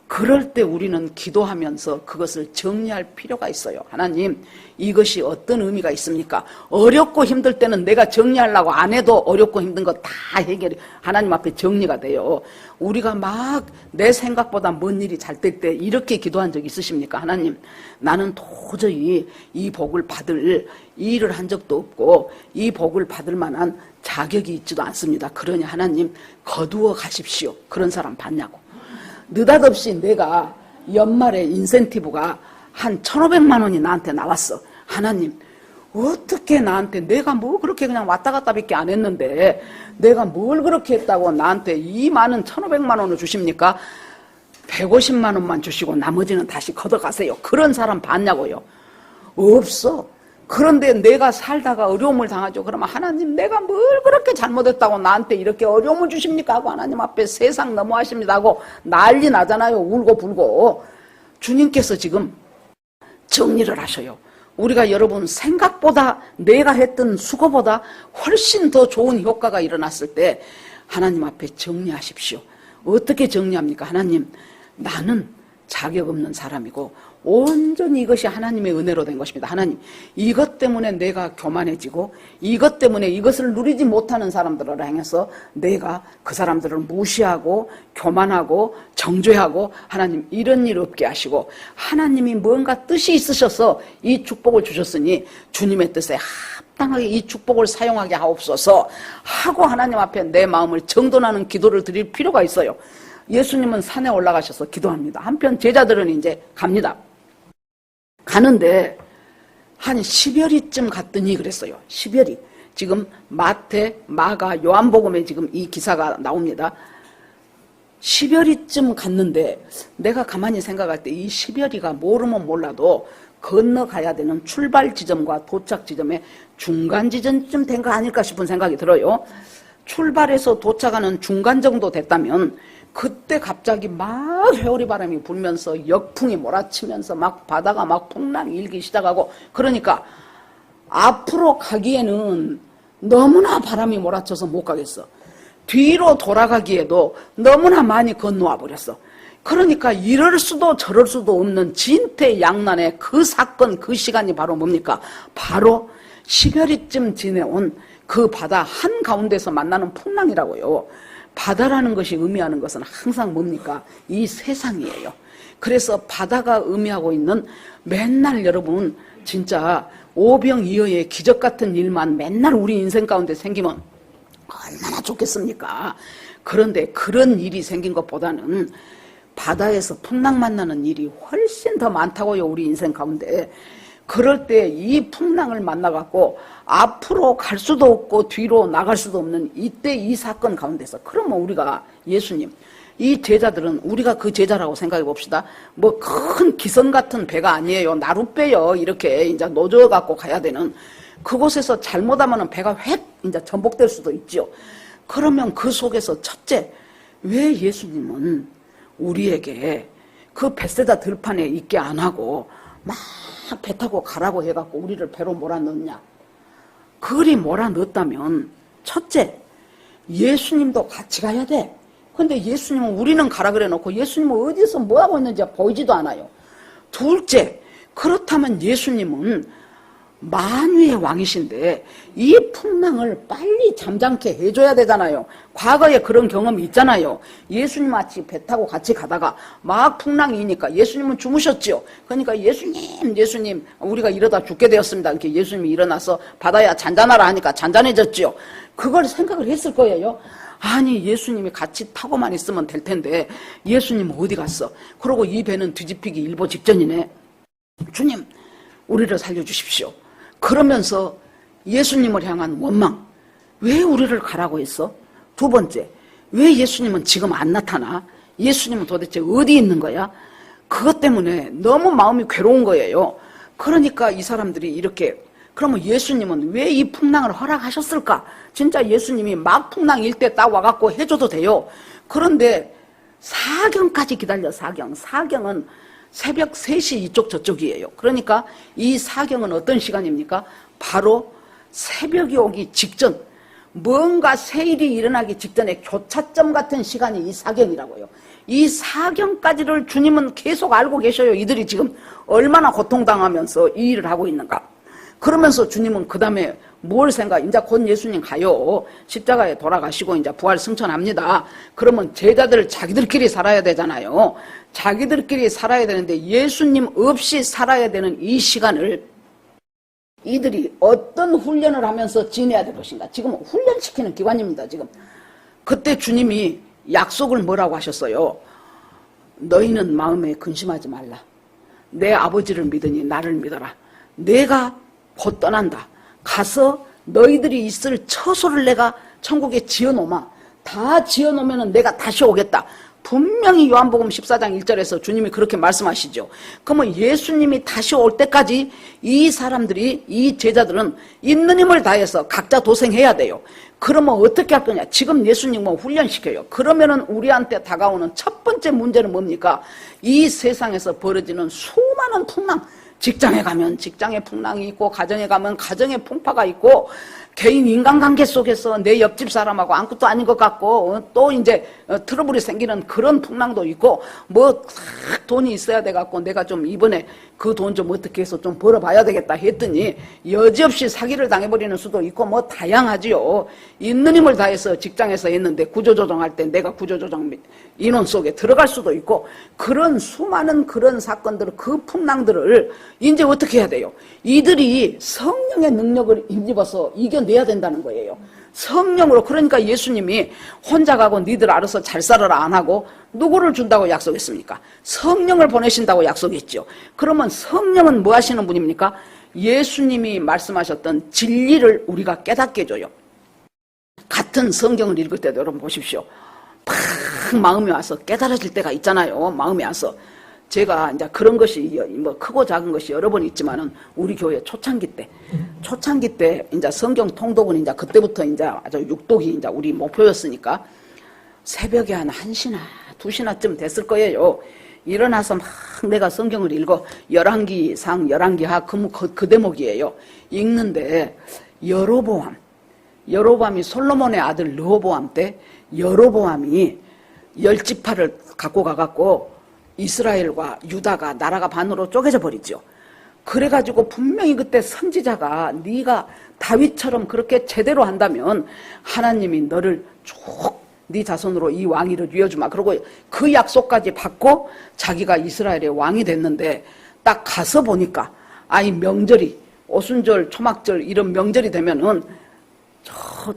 그럴 때 우리는 기도하면서 그것을 정리할 필요가 있어요. 하나님, 이것이 어떤 의미가 있습니까? 어렵고 힘들 때는 내가 정리하려고 안 해도 어렵고 힘든 거 다 해결이 하나님 앞에 정리가 돼요. 우리가 막 내 생각보다 먼 일이 잘 될 때 이렇게 기도한 적 있으십니까? 하나님, 나는 도저히 이 복을 받을 일을 한 적도 없고 이 복을 받을 만한 자격이 있지도 않습니다. 그러니 하나님 거두어 가십시오. 그런 사람 봤냐고. 느닷없이 내가 연말에 인센티브가 한 1,500만 원이 나한테 나왔어. 하나님, 어떻게 나한테 내가 뭐 그렇게 그냥 왔다 갔다 밖에 안 했는데 내가 뭘 그렇게 했다고 나한테 이 많은 1,500만 원을 주십니까? 150만 원만 주시고 나머지는 다시 걷어가세요. 그런 사람 봤냐고요? 없어. 그런데 내가 살다가 어려움을 당하죠. 그러면 하나님, 내가 뭘 그렇게 잘못했다고 나한테 이렇게 어려움을 주십니까? 하고 하나님 앞에 세상 너무하십니다 하고 난리 나잖아요. 울고 불고. 주님께서 지금 정리를 하셔요. 우리가 여러분 생각보다 내가 했던 수고보다 훨씬 더 좋은 효과가 일어났을 때 하나님 앞에 정리하십시오. 어떻게 정리합니까? 하나님, 나는 자격 없는 사람이고 온전히 이것이 하나님의 은혜로 된 것입니다. 하나님, 이것 때문에 내가 교만해지고 이것 때문에 이것을 누리지 못하는 사람들을 향해서 내가 그 사람들을 무시하고 교만하고 정죄하고 하나님 이런 일 없게 하시고 하나님이 뭔가 뜻이 있으셔서 이 축복을 주셨으니 주님의 뜻에 합당하게 이 축복을 사용하게 하옵소서 하고 하나님 앞에 내 마음을 정돈하는 기도를 드릴 필요가 있어요. 예수님은 산에 올라가셔서 기도합니다. 한편 제자들은 이제 갑니다. 가는데 한 10여리쯤 갔더니 그랬어요. 10여리. 지금 마태, 마가, 요한복음에 지금 이 기사가 나옵니다. 10여리쯤 갔는데 내가 가만히 생각할 때 이 10여리가 모르면 몰라도 건너가야 되는 출발 지점과 도착 지점의 중간 지점쯤 된 거 아닐까 싶은 생각이 들어요. 출발해서 도착하는 중간 정도 됐다면 그때 갑자기 막 회오리 바람이 불면서 역풍이 몰아치면서 막 바다가 막 풍랑이 일기 시작하고 그러니까 앞으로 가기에는 너무나 바람이 몰아쳐서 못 가겠어. 뒤로 돌아가기에도 너무나 많이 건너와 버렸어. 그러니까 이럴 수도 저럴 수도 없는 진퇴양난의 그 사건 그 시간이 바로 뭡니까? 바로 10여리쯤 지내온 그 바다 한가운데서 만나는 풍랑이라고요. 바다라는 것이 의미하는 것은 항상 뭡니까? 이 세상이에요. 그래서 바다가 의미하고 있는 맨날 여러분 진짜 오병이어의 기적 같은 일만 맨날 우리 인생 가운데 생기면 얼마나 좋겠습니까? 그런데 그런 일이 생긴 것보다는 바다에서 풍랑 만나는 일이 훨씬 더 많다고요. 우리 인생 가운데. 그럴 때 이 풍랑을 만나갖고 앞으로 갈 수도 없고 뒤로 나갈 수도 없는 이때 이 사건 가운데서 그러면 우리가 예수님 이 제자들은 우리가 그 제자라고 생각해 봅시다. 뭐 큰 기선 같은 배가 아니에요. 나룻배요. 이렇게 이제 노져 갖고 가야 되는 그곳에서 잘못하면 배가 획 이제 전복될 수도 있죠. 그러면 그 속에서 첫째 왜 예수님은 우리에게 그 벳세다 들판에 있게 안 하고 막 배 타고 가라고 해갖고 우리를 배로 몰아넣냐? 그리 몰아넣었다면 첫째 예수님도 같이 가야 돼. 근데 예수님은 우리는 가라 그래 놓고 예수님은 어디서 뭐하고 있는지 보이지도 않아요. 둘째 그렇다면 예수님은 만유의 왕이신데 이 풍랑을 빨리 잠잠케 해줘야 되잖아요. 과거에 그런 경험이 있잖아요. 예수님 같이 배 타고 같이 가다가 막 풍랑이니까 예수님은 주무셨죠. 그러니까 예수님 우리가 이러다 죽게 되었습니다. 이렇게 예수님이 일어나서 바다야 잔잔하라 하니까 잔잔해졌죠. 그걸 생각을 했을 거예요. 아니 예수님이 같이 타고만 있으면 될 텐데 예수님 어디 갔어? 그러고 이 배는 뒤집히기 일보 직전이네. 주님 우리를 살려주십시오. 그러면서 예수님을 향한 원망. 왜 우리를 가라고 했어? 두 번째, 왜 예수님은 지금 안 나타나? 예수님은 도대체 어디 있는 거야? 그것 때문에 너무 마음이 괴로운 거예요. 그러니까 이 사람들이 이렇게 그러면 예수님은 왜 이 풍랑을 허락하셨을까? 진짜 예수님이 막 풍랑일 때 딱 와갖고 해줘도 돼요. 그런데 사경까지 기다려. 사경은 새벽 3시 이쪽 저쪽이에요. 그러니까 이 사경은 어떤 시간입니까? 바로 새벽이 오기 직전, 뭔가 새일이 일어나기 직전에 교차점 같은 시간이 이 사경이라고요. 이 사경까지를 주님은 계속 알고 계셔요. 이들이 지금 얼마나 고통당하면서 이 일을 하고 있는가. 그러면서 주님은 그 다음에 뭘 이제 곧 예수님 가요. 십자가에 돌아가시고 이제 부활 승천합니다. 그러면 제자들 자기들끼리 살아야 되잖아요. 자기들끼리 살아야 되는데 예수님 없이 살아야 되는 이 시간을 이들이 어떤 훈련을 하면서 지내야 될 것인가. 지금 훈련시키는 기관입니다. 지금 그때 주님이 약속을 뭐라고 하셨어요? 너희는 마음에 근심하지 말라. 내 아버지를 믿으니 나를 믿어라. 내가 곧 떠난다. 가서 너희들이 있을 처소를 내가 천국에 지어놓으마. 다 지어놓으면 내가 다시 오겠다. 분명히 요한복음 14장 1절에서 주님이 그렇게 말씀하시죠. 그러면 예수님이 다시 올 때까지 이 사람들이, 이 제자들은 있는 힘을 다해서 각자 도생해야 돼요. 그러면 어떻게 할 거냐? 지금 예수님은 훈련시켜요. 그러면은 우리한테 다가오는 첫 번째 문제는 뭡니까? 이 세상에서 벌어지는 수많은 풍랑, 직장에 가면 직장의 풍랑이 있고, 가정에 가면 가정의 풍파가 있고, 개인 인간관계 속에서 내 옆집 사람하고 아무것도 아닌 것 같고, 또 이제 트러블이 생기는 그런 풍랑도 있고, 돈이 있어야 돼 갖고 내가 좀 이번에 그 돈 좀 어떻게 해서 좀 벌어봐야 되겠다 했더니 여지없이 사기를 당해버리는 수도 있고, 다양하지요. 있는 힘을 다해서 직장에서 했는데 구조조정할 때 내가 구조조정 인원 속에 들어갈 수도 있고, 그런 수많은 그런 사건들을, 그 풍랑들을 이제 어떻게 해야 돼요? 이들이 성령의 능력을 힘입어서 이겨내야 된다는 거예요. 성령으로. 그러니까 예수님이 혼자 가고 니들 알아서 잘 살아라 안 하고 누구를 준다고 약속했습니까? 성령을 보내신다고 약속했죠. 그러면 성령은 뭐 하시는 분입니까? 예수님이 말씀하셨던 진리를 우리가 깨닫게 해줘요. 같은 성경을 읽을 때도 여러분 보십시오. 팍 마음이 와서 깨달아질 때가 있잖아요. 마음이 와서. 제가 이제 그런 것이 크고 작은 것이 여러 번 있지만은 우리 교회 초창기 때 이제 성경 통독은 이제 그때부터 이제 아주 육독이 이제 우리 목표였으니까 새벽에 한 1시나 2시나쯤 됐을 거예요. 일어나서 막 내가 성경을 읽어. 열왕기상, 열왕기하 그 대목이에요. 읽는데 여로보암이 솔로몬의 아들 르호보암 때 여로보암이 10지파를 갖고 가갖고 이스라엘과 유다가 나라가 반으로 쪼개져 버리죠. 그래가지고 분명히 그때 선지자가 네가 다윗처럼 그렇게 제대로 한다면 하나님이 너를 쭉 네 자손으로 이 왕위를 뉘어주마. 그러고 그 약속까지 받고 자기가 이스라엘의 왕이 됐는데 딱 가서 보니까 명절이 오순절, 초막절 이런 명절이 되면은 저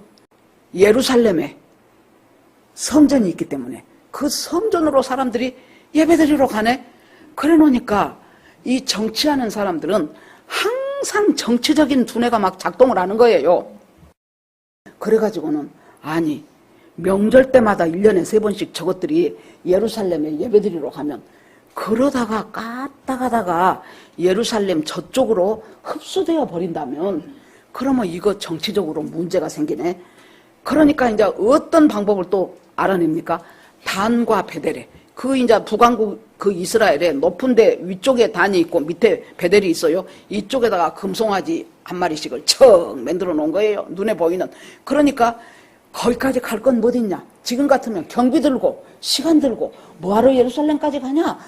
예루살렘에 성전이 있기 때문에 그 성전으로 사람들이 예배드리러 가네? 그래 놓으니까 이 정치하는 사람들은 항상 정치적인 두뇌가 막 작동을 하는 거예요. 그래가지고는 명절 때마다 1년에 3번씩 저것들이 예루살렘에 예배드리러 가면 그러다가 가다가 예루살렘 저쪽으로 흡수되어 버린다면 그러면 이거 정치적으로 문제가 생기네. 그러니까 이제 어떤 방법을 또 알아냅니까? 단과 베델에. 이제 북왕국 이스라엘에 높은데 위쪽에 단이 있고 밑에 베델이 있어요. 이쪽에다가 금송아지 한 마리씩을 척 만들어 놓은 거예요. 눈에 보이는. 그러니까 거기까지 갈 건 뭐 있냐? 지금 같으면 경비 들고 시간 들고 뭐하러 예루살렘까지 가냐?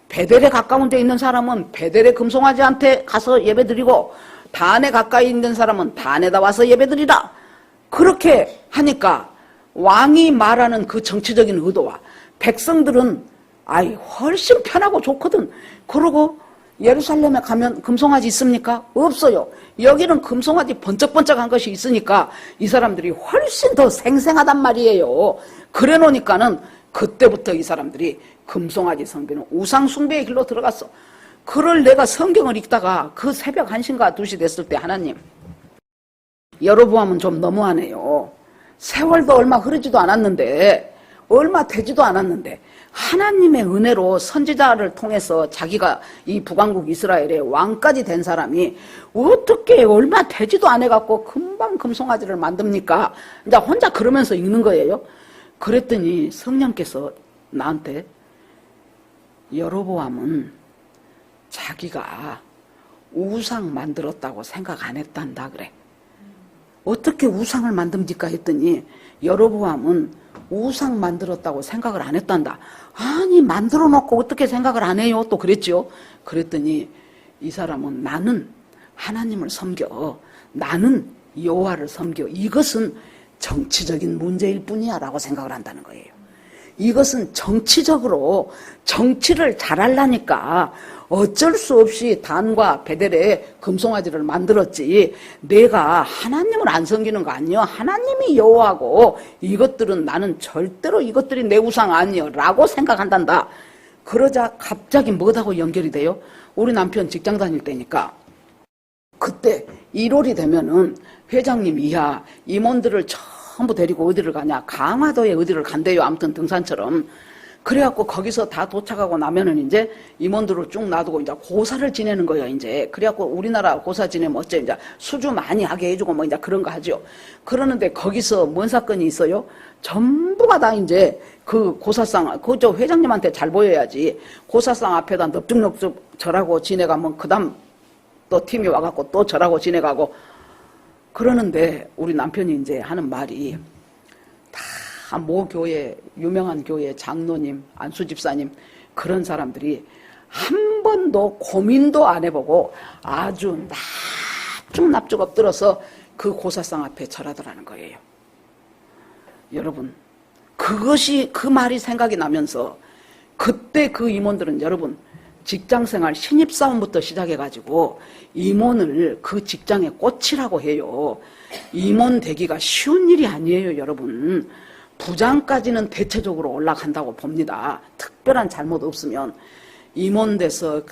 베델에 가까운 데 있는 사람은 베델의 금송아지한테 가서 예배드리고 단에 가까이 있는 사람은 단에다 와서 예배드리라. 그렇게 하니까 왕이 말하는 그 정치적인 의도와 백성들은 훨씬 편하고 좋거든. 그러고 예루살렘에 가면 금송아지 있습니까? 없어요. 여기는 금송아지 번쩍번쩍한 것이 있으니까 이 사람들이 훨씬 더 생생하단 말이에요. 그래 놓으니까는 그때부터 이 사람들이 금송아지 숭배는 우상 숭배의 길로 들어갔어. 그걸 내가 성경을 읽다가 그 새벽 1시인가 2시 됐을 때 하나님, 여로보암은 좀 너무하네요. 세월도 얼마 흐르지도 않았는데 얼마 되지도 않았는데 하나님의 은혜로 선지자를 통해서 자기가 이 북왕국 이스라엘의 왕까지 된 사람이 어떻게 얼마 되지도 않아갖고 금방 금송아지를 만듭니까? 이제 혼자 그러면서 읽는 거예요. 그랬더니 성령께서 나한테 여로보암은 자기가 우상 만들었다고 생각 안 했단다 그래. 어떻게 우상을 만듭니까 했더니 여로보암은 우상 만들었다고 생각을 안 했단다. 만들어 놓고 어떻게 생각을 안 해요? 또 그랬죠. 그랬더니 이 사람은 나는 하나님을 섬겨. 나는 여호와를 섬겨. 이것은 정치적인 문제일 뿐이야 라고 생각을 한다는 거예요. 이것은 정치적으로 정치를 잘하려니까 어쩔 수 없이 단과 베델에 금송아지를 만들었지 내가 하나님을 안 섬기는 거 아니요. 하나님이 여호와고 이것들은 나는 절대로 이것들이 내 우상 아니요 라고 생각한단다. 그러자 갑자기 뭐하고 연결이 돼요? 우리 남편 직장 다닐 때니까 그때 1월이 되면은 회장님 이하 임원들을 전부 데리고 어디를 가냐? 강화도에 어디를 간대요. 아무튼 등산처럼. 그래갖고 거기서 다 도착하고 나면은 이제 임원들을 쭉 놔두고 이제 고사를 지내는 거예요, 이제. 그래갖고 우리나라 고사 지내면 어째 이제 수주 많이 하게 해주고 뭐 이제 그런 거 하죠. 그러는데 거기서 뭔 사건이 있어요? 전부가 다 이제 그 고사상, 저 회장님한테 잘 보여야지. 고사상 앞에다 넙죽넙죽 절하고 지내가면 그 다음 또 팀이 와갖고 또 저라고 지내가고 그러는데 우리 남편이 이제 하는 말이 다 모 교회 유명한 교회 장로님 안수 집사님 그런 사람들이 한 번도 고민도 안 해보고 아주 납죽 엎드려서 그 고사상 앞에 절하더라는 거예요. 여러분 그것이 그 말이 생각이 나면서 그때 그 임원들은 여러분 직장생활 신입사원부터 시작해가지고 임원을 그 직장에 꽂히라고 해요. 임원 되기가 쉬운 일이 아니에요. 여러분 부장까지는 대체적으로 올라간다고 봅니다. 특별한 잘못 없으면 임원 돼서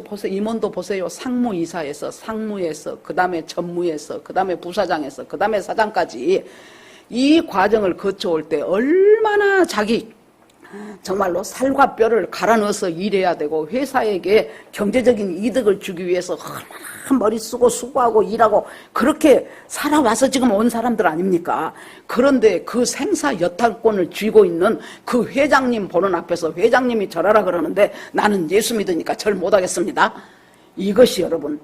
보세요. 임원도 보세요. 상무이사에서 상무에서 그 다음에 전무에서 그 다음에 부사장에서 그 다음에 사장까지 이 과정을 거쳐올 때 얼마나 자기 정말로 살과 뼈를 갈아 넣어서 일해야 되고 회사에게 경제적인 이득을 주기 위해서 얼마나 머리 쓰고 수고하고 일하고 그렇게 살아와서 지금 온 사람들 아닙니까? 그런데 그 생사 여탈권을 쥐고 있는 그 회장님 보는 앞에서 회장님이 절하라 그러는데 나는 예수 믿으니까 절 못하겠습니다. 이것이 여러분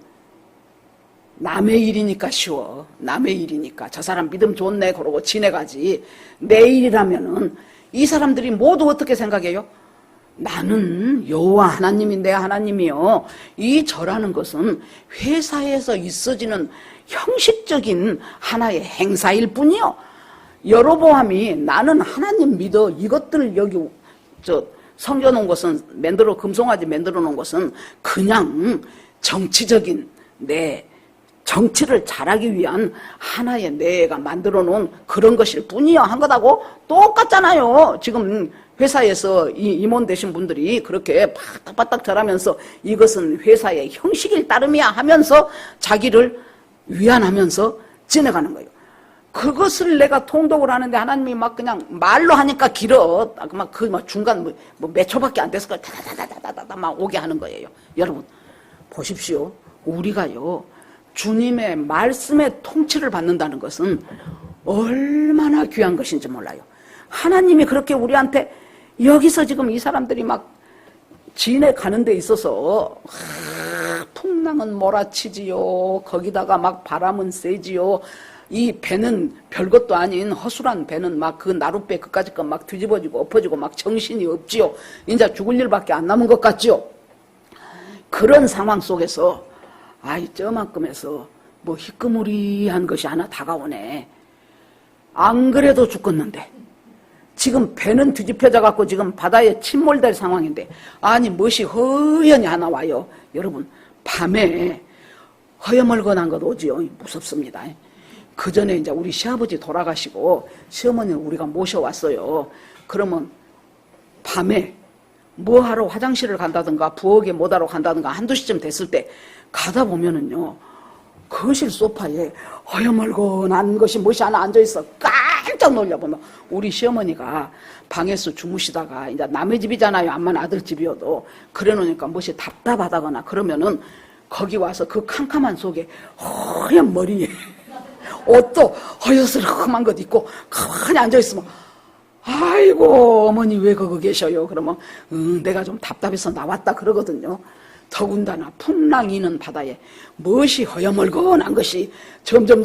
남의 일이니까 쉬워. 남의 일이니까 저 사람 믿음 좋네 그러고 지내가지. 내 일이라면은 이 사람들이 모두 어떻게 생각해요? 나는 여호와 하나님이 내 하나님이요. 이 절하는 것은 회사에서 있어지는 형식적인 하나의 행사일 뿐이요. 여로보암이 나는 하나님 믿어 이것들을 여기 섬겨놓은 것은 금송아지 만들어 놓은 것은 그냥 정치적인 내 정치를 잘하기 위한 하나의 내가 만들어 놓은 그런 것일 뿐이요 한 것하고 똑같잖아요. 지금 회사에서 이 임원 되신 분들이 그렇게 바닥바닥 절하면서 이것은 회사의 형식일 따름이야 하면서 자기를 위안하면서 지내가는 거예요. 그것을 내가 통독을 하는데 하나님이 막 그냥 말로 하니까 길어. 막 중간 몇 초밖에 안 됐을 거야. 다다다다다다 막 오게 하는 거예요. 여러분 보십시오. 우리가요. 주님의 말씀의 통치를 받는다는 것은 얼마나 귀한 것인지 몰라요. 하나님이 그렇게 우리한테 여기서 지금 이 사람들이 막 지내가는 데 있어서 풍랑은 몰아치지요. 거기다가 막 바람은 세지요. 이 배는 별것도 아닌 허술한 배는 막 그 나룻배 그까짓 거 막 뒤집어지고 엎어지고 막 정신이 없지요. 이제 죽을 일밖에 안 남은 것 같지요. 그런 상황 속에서 저만큼에서 뭐 희끄무리한 것이 하나 다가오네. 안 그래도 죽겠는데 지금 배는 뒤집혀져 갖고 지금 바다에 침몰될 상황인데 멋이 허연히 하나 와요. 여러분 밤에 허여멀건한 것 오지요. 무섭습니다. 그 전에 이제 우리 시아버지 돌아가시고 시어머니를 우리가 모셔왔어요. 그러면 밤에 뭐하러 화장실을 간다든가 부엌에 뭐하러 간다든가 한두 시쯤 됐을 때 가다 보면은요 거실 소파에 허여멀건한 것이 무엇이 하나 앉아있어. 깜짝 놀려보면 우리 시어머니가 방에서 주무시다가 이제 남의 집이잖아요. 암만 아들 집이어도 그래 놓으니까 무엇이 답답하다거나 그러면은 거기 와서 그 캄캄한 속에 허연 머리에 옷도 허여스름한 것 입고 가만히 앉아있으면 아이고 어머니 왜 거기 계셔요? 그러면 내가 좀 답답해서 나왔다 그러거든요. 더군다나 풍랑이 있는 바다에 무엇이 허여멀건한 것이 점점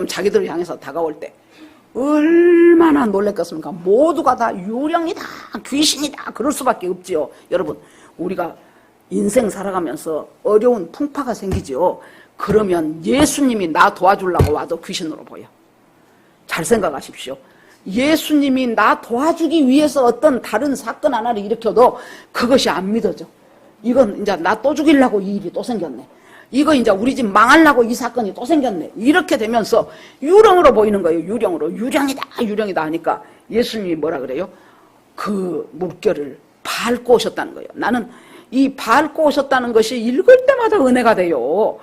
자기들을 향해서 다가올 때 얼마나 놀랬겠습니까? 모두가 다 유령이다 귀신이다 그럴 수밖에 없지요. 여러분 우리가 인생 살아가면서 어려운 풍파가 생기지요. 그러면 예수님이 나 도와주려고 와도 귀신으로 보여. 잘 생각하십시오. 예수님이 나 도와주기 위해서 어떤 다른 사건 하나를 일으켜도 그것이 안 믿어져. 이건 이제 나 또 죽이려고 이 일이 또 생겼네. 이거 이제 우리 집 망하려고 이 사건이 또 생겼네. 이렇게 되면서 유령으로 보이는 거예요. 유령으로. 유령이다 하니까 예수님이 뭐라 그래요? 그 물결을 밟고 오셨다는 거예요. 나는 이 밟고 오셨다는 것이 읽을 때마다 은혜가 돼요.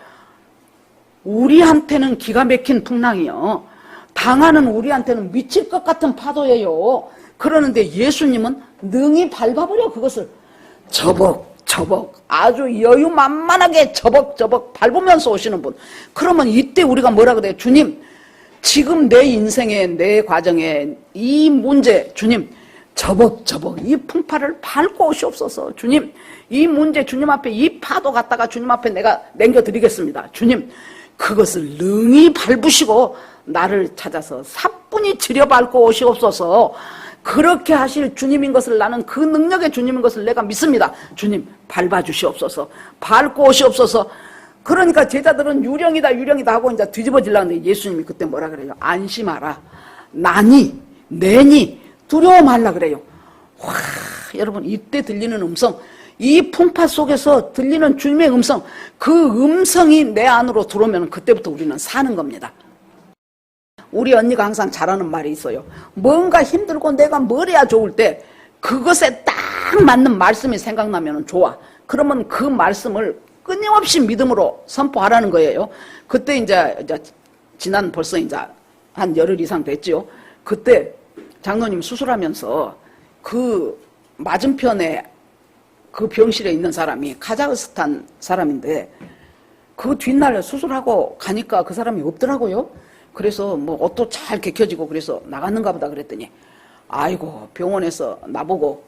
우리한테는 기가 막힌 풍랑이요. 당하는 우리한테는 미칠 것 같은 파도예요. 그러는데 예수님은 능히 밟아버려 그것을. 저벅 아주 여유만만하게 저벅 밟으면서 오시는 분. 그러면 이때 우리가 뭐라 그래요? 주님 지금 내 인생에 내 과정에 이 문제 주님 저벅저벅 이 풍파를 밟고 오시옵소서. 주님, 이 문제 주님 앞에 이 파도 갖다가 주님 앞에 내가 남겨드리겠습니다. 주님, 그것을 능히 밟으시고 나를 찾아서 사뿐히 지려밟고 오시옵소서. 그렇게 하실 주님인 것을, 나는 그 능력의 주님인 것을 내가 믿습니다. 주님, 밟아주시옵소서. 밟고 오시옵소서. 그러니까 제자들은 유령이다 유령이다 하고 이제 뒤집어지려는데 예수님이 그때 뭐라 그래요? 안심하라. 나니 내니 두려워 말라 그래요. 와, 여러분, 이때 들리는 음성, 이 풍파 속에서 들리는 주님의 음성, 그 음성이 내 안으로 들어오면 그때부터 우리는 사는 겁니다. 우리 언니가 항상 잘하는 말이 있어요. 뭔가 힘들고 내가 뭘 해야 좋을 때 그것에 딱 맞는 말씀이 생각나면 좋아. 그러면 그 말씀을 끊임없이 믿음으로 선포하라는 거예요. 그때 이제 지난 벌써 이제 한 열흘 이상 됐죠. 그때 장로님 수술하면서 그 맞은편에 그 병실에 있는 사람이 카자흐스탄 사람인데 그 뒷날 수술하고 가니까 그 사람이 없더라고요. 그래서 뭐 옷도 잘 개켜지고 그래서 나갔는가 보다 그랬더니 아이고, 병원에서 나보고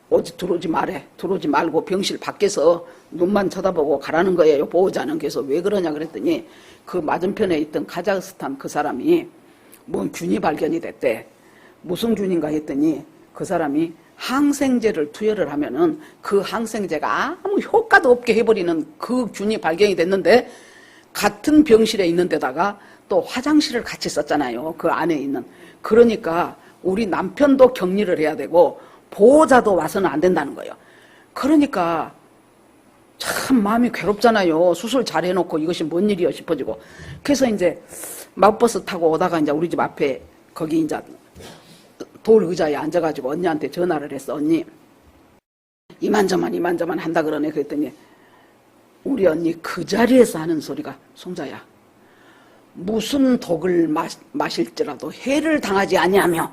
오지 들어오지 말해. 들어오지 말고 병실 밖에서 눈만 쳐다보고 가라는 거예요. 보호자는. 그래서 왜 그러냐 그랬더니 그 맞은편에 있던 카자흐스탄 그 사람이 뭔 균이 발견이 됐대. 무슨 균인가 했더니 그 사람이 항생제를 투여를 하면은 그 항생제가 아무 효과도 없게 해버리는 그 균이 발견이 됐는데, 같은 병실에 있는 데다가 또 화장실을 같이 썼잖아요. 그 안에 있는. 그러니까 우리 남편도 격리를 해야 되고 보호자도 와서는 안 된다는 거예요. 그러니까 참 마음이 괴롭잖아요. 수술 잘 해놓고 이것이 뭔 일이여 싶어지고. 그래서 이제 마을버스 타고 오다가 이제 우리 집 앞에 거기 이제 돌 의자에 앉아가지고 언니한테 전화를 했어. 언니, 이만저만 한다 그러네. 그랬더니 우리 언니 그 자리에서 하는 소리가, 송자야, 무슨 독을 마실지라도 해를 당하지 아니하며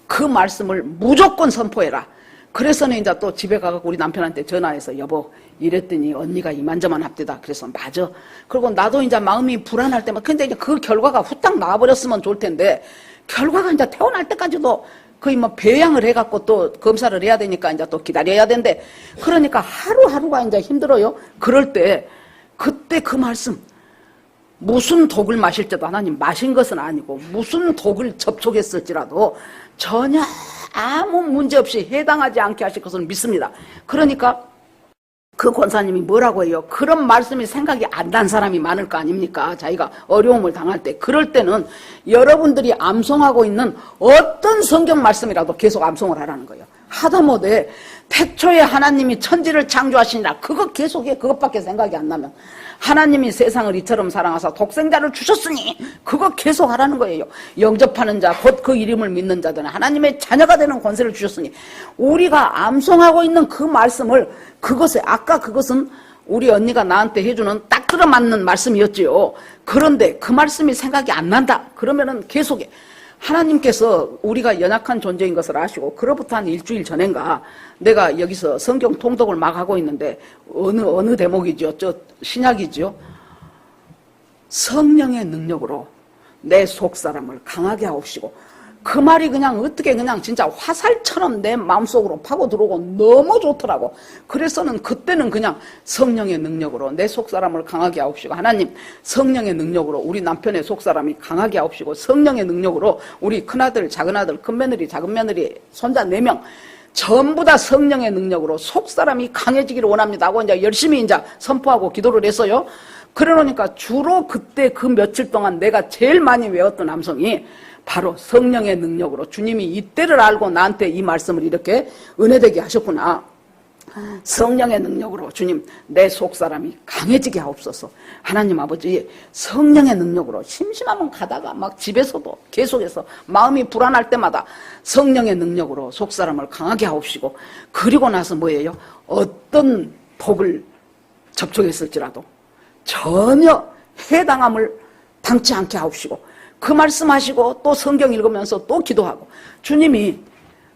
그 말씀을 무조건 선포해라. 그래서는 이제 또 집에 가서 우리 남편한테 전화해서 여보 이랬더니 언니가 이만저만 합디다. 그래서 맞아. 그리고 나도 이제 마음이 불안할 때만, 근데 이제 그 결과가 후딱 나와버렸으면 좋을 텐데 결과가 이제 태어날 때까지도 거의 뭐 배양을 해갖고 또 검사를 해야 되니까 이제 또 기다려야 된대. 그러니까 하루하루가 이제 힘들어요. 그럴 때 그때 그 말씀, 무슨 독을 마실지도 하나님 마신 것은 아니고 무슨 독을 접촉했을지라도 전혀 아무 문제 없이 해당하지 않게 하실 것을 믿습니다. 그러니까 그 권사님이 뭐라고 해요? 그런 말씀이 생각이 안 난 사람이 많을 거 아닙니까? 자기가 어려움을 당할 때. 그럴 때는 여러분들이 암송하고 있는 어떤 성경 말씀이라도 계속 암송을 하라는 거예요. 하다못해 태초에 하나님이 천지를 창조하시니라, 그거 계속해. 그것밖에 생각이 안 나면 하나님이 세상을 이처럼 사랑하사 독생자를 주셨으니 그거 계속 하라는 거예요. 영접하는 자 곧 그 이름을 믿는 자들은 하나님의 자녀가 되는 권세를 주셨으니, 우리가 암송하고 있는 그 말씀을, 그것에 아까 그것은 우리 언니가 나한테 해주는 딱 들어맞는 말씀이었지요. 그런데 그 말씀이 생각이 안 난다 그러면은 계속해. 하나님께서 우리가 연약한 존재인 것을 아시고, 그로부터 한 일주일 전인가 내가 여기서 성경 통독을 막 하고 있는데 어느 대목이죠? 저 신약이죠. 성령의 능력으로 내 속사람을 강하게 하옵시고. 그 말이 그냥 어떻게 그냥 진짜 화살처럼 내 마음속으로 파고 들어오고 너무 좋더라고. 그래서는 그때는 그냥 성령의 능력으로 내 속사람을 강하게 하옵시고, 하나님 성령의 능력으로 우리 남편의 속사람이 강하게 하옵시고, 성령의 능력으로 우리 큰아들, 작은아들, 큰며느리, 작은며느리, 손자 4명 전부 다 성령의 능력으로 속사람이 강해지기를 원합니다 하고 이제 열심히 이제 선포하고 기도를 했어요. 그러니까 주로 그때 그 며칠 동안 내가 제일 많이 외웠던 암송이 바로 성령의 능력으로, 주님이 이때를 알고 나한테 이 말씀을 이렇게 은혜되게 하셨구나. 성령의 능력으로 주님 내 속사람이 강해지게 하옵소서. 하나님 아버지, 성령의 능력으로 심심하면 가다가 막 집에서도 계속해서 마음이 불안할 때마다 성령의 능력으로 속사람을 강하게 하옵시고, 그리고 나서 뭐예요? 어떤 독을 접촉했을지라도 전혀 해당함을 당치 않게 하옵시고, 그 말씀하시고 또 성경 읽으면서 또 기도하고, 주님이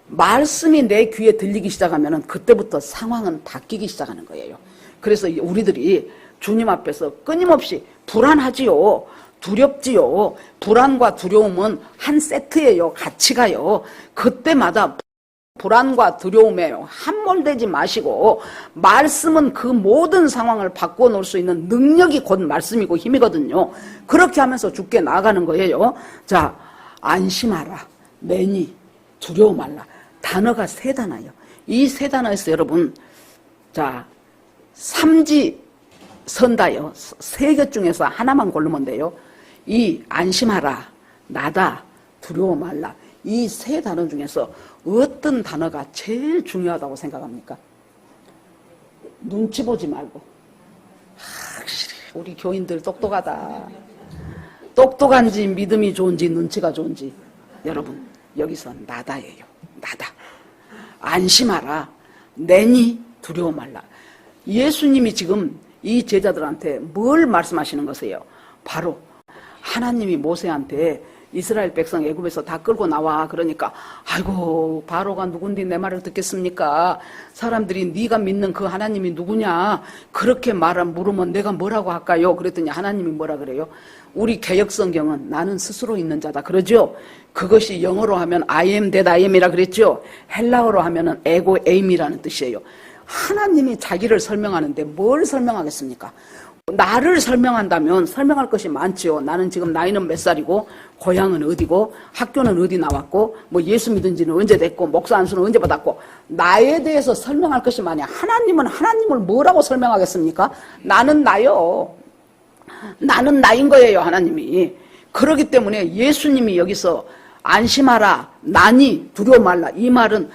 말씀이 내 귀에 들리기 시작하면 그때부터 상황은 바뀌기 시작하는 거예요. 그래서 우리들이 주님 앞에서 끊임없이 불안하지요, 두렵지요. 불안과 두려움은 한 세트예요. 같이 가요. 그때마다 불안과 두려움에 함몰되지 마시고 말씀은 그 모든 상황을 바꿔놓을 수 있는 능력이 곧 말씀이고 힘이거든요. 그렇게 하면서 죽게 나아가는 거예요. 자, 안심하라, 매니, 두려워 말라. 단어가 세 단어예요. 이 세 단어에서 여러분, 자, 삼지 선다요. 세 개 중에서 하나만 고르면 돼요. 이 안심하라, 나다, 두려워 말라. 이 세 단어 중에서 어떤 단어가 제일 중요하다고 생각합니까? 눈치 보지 말고. 확실히 우리 교인들 똑똑하다. 똑똑한지 믿음이 좋은지 눈치가 좋은지. 여러분, 여기서 나다예요. 나다. 안심하라. 내니 두려워 말라. 예수님이 지금 이 제자들한테 뭘 말씀하시는 것이에요? 바로 하나님이 모세한테 이스라엘 백성 애굽에서 다 끌고 나와. 그러니까 아이고 바로가 누군데 내 말을 듣겠습니까? 사람들이 네가 믿는 그 하나님이 누구냐? 그렇게 물으면 내가 뭐라고 할까요? 그랬더니 하나님이 뭐라 그래요? 우리 개역성경은 나는 스스로 있는 자다 그러죠? 그것이 영어로 하면 I am that I am이라 그랬죠? 헬라어로 하면은 에고 에임이라는 뜻이에요. 하나님이 자기를 설명하는데 뭘 설명하겠습니까? 나를 설명한다면 설명할 것이 많지요. 나는 지금 나이는 몇 살이고 고향은 어디고 학교는 어디 나왔고 뭐 예수 믿은 지는 언제 됐고 목사 안수는 언제 받았고 나에 대해서 설명할 것이 많아요. 하나님은 하나님을 뭐라고 설명하겠습니까? 나는 나요. 나는 나인 거예요. 하나님이. 그렇기 때문에 예수님이 여기서 안심하라, 나니 두려워 말라. 이 말은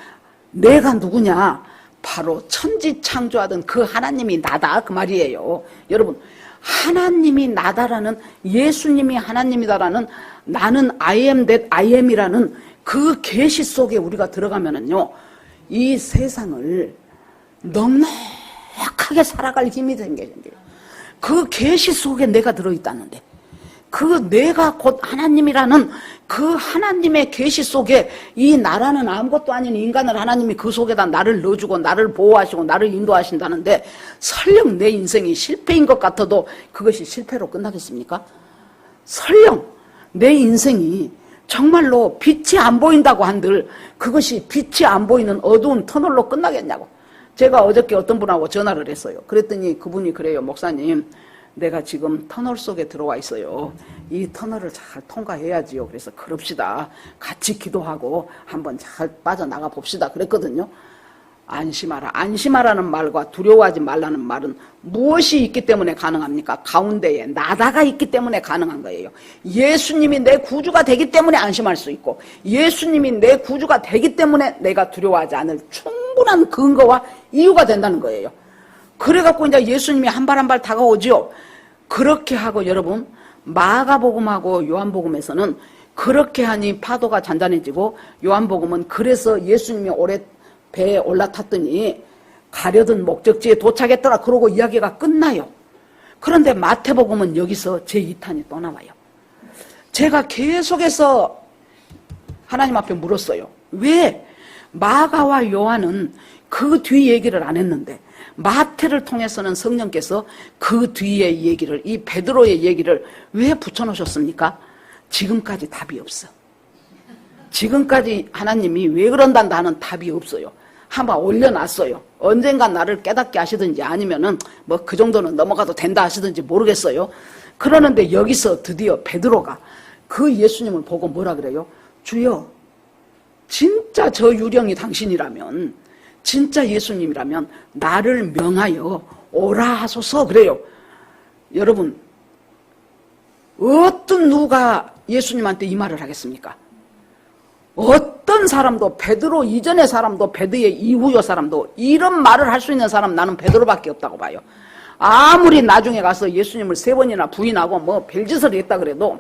내가 누구냐? 바로 천지 창조하던 그 하나님이 나다 그 말이에요. 여러분, 하나님이 나다라는, 예수님이 하나님이다라는, 나는 I am that I am이라는 그 계시 속에 우리가 들어가면은요, 이 세상을 넉넉하게 살아갈 힘이 생겨요. 그 계시 속에 내가 들어있다는데, 그 내가 곧 하나님이라는 그 하나님의 계시 속에 이 나라는 아무것도 아닌 인간을 하나님이 그 속에다 나를 넣어주고 나를 보호하시고 나를 인도하신다는데, 설령 내 인생이 실패인 것 같아도 그것이 실패로 끝나겠습니까? 설령 내 인생이 정말로 빛이 안 보인다고 한들 그것이 빛이 안 보이는 어두운 터널로 끝나겠냐고. 제가 어저께 어떤 분하고 전화를 했어요. 그랬더니 그분이 그래요. 목사님, 내가 지금 터널 속에 들어와 있어요. 이 터널을 잘 통과해야지요. 그래서 그럽시다. 같이 기도하고 한번 잘 빠져나가 봅시다. 그랬거든요. 안심하라. 안심하라는 말과 두려워하지 말라는 말은 무엇이 있기 때문에 가능합니까? 가운데에 나다가 있기 때문에 가능한 거예요. 예수님이 내 구주가 되기 때문에 안심할 수 있고, 예수님이 내 구주가 되기 때문에 내가 두려워하지 않을 충분한 근거와 이유가 된다는 거예요. 그래갖고 이제 예수님이 한 발 한 발 다가오죠. 그렇게 하고 여러분, 마가복음하고 요한복음에서는 그렇게 하니 파도가 잔잔해지고, 요한복음은 그래서 예수님이 오래 배에 올라탔더니 가려던 목적지에 도착했더라 그러고 이야기가 끝나요. 그런데 마태복음은 여기서 제2탄이 또 나와요. 제가 계속해서 하나님 앞에 물었어요. 왜 마가와 요한은 그 뒤 얘기를 안 했는데 마태를 통해서는 성령께서 그 뒤의 얘기를, 이 베드로의 얘기를 왜 붙여놓으셨습니까? 지금까지 답이 없어. 지금까지 하나님이 왜 그런단다 하는 답이 없어요. 한번 올려놨어요. 언젠간 나를 깨닫게 하시든지 아니면은 뭐 그 정도는 넘어가도 된다 하시든지 모르겠어요. 그러는데 여기서 드디어 베드로가 그 예수님을 보고 뭐라 그래요? 주여, 진짜 저 유령이 당신이라면, 진짜 예수님이라면 나를 명하여 오라 하소서 그래요. 여러분, 어떤 누가 예수님한테 이 말을 하겠습니까? 어떤 사람도, 베드로 이전의 사람도 베드로의 이후의 사람도 이런 말을 할 수 있는 사람 나는 베드로밖에 없다고 봐요. 아무리 나중에 가서 예수님을 3번이나 부인하고 뭐 별짓을 했다 그래도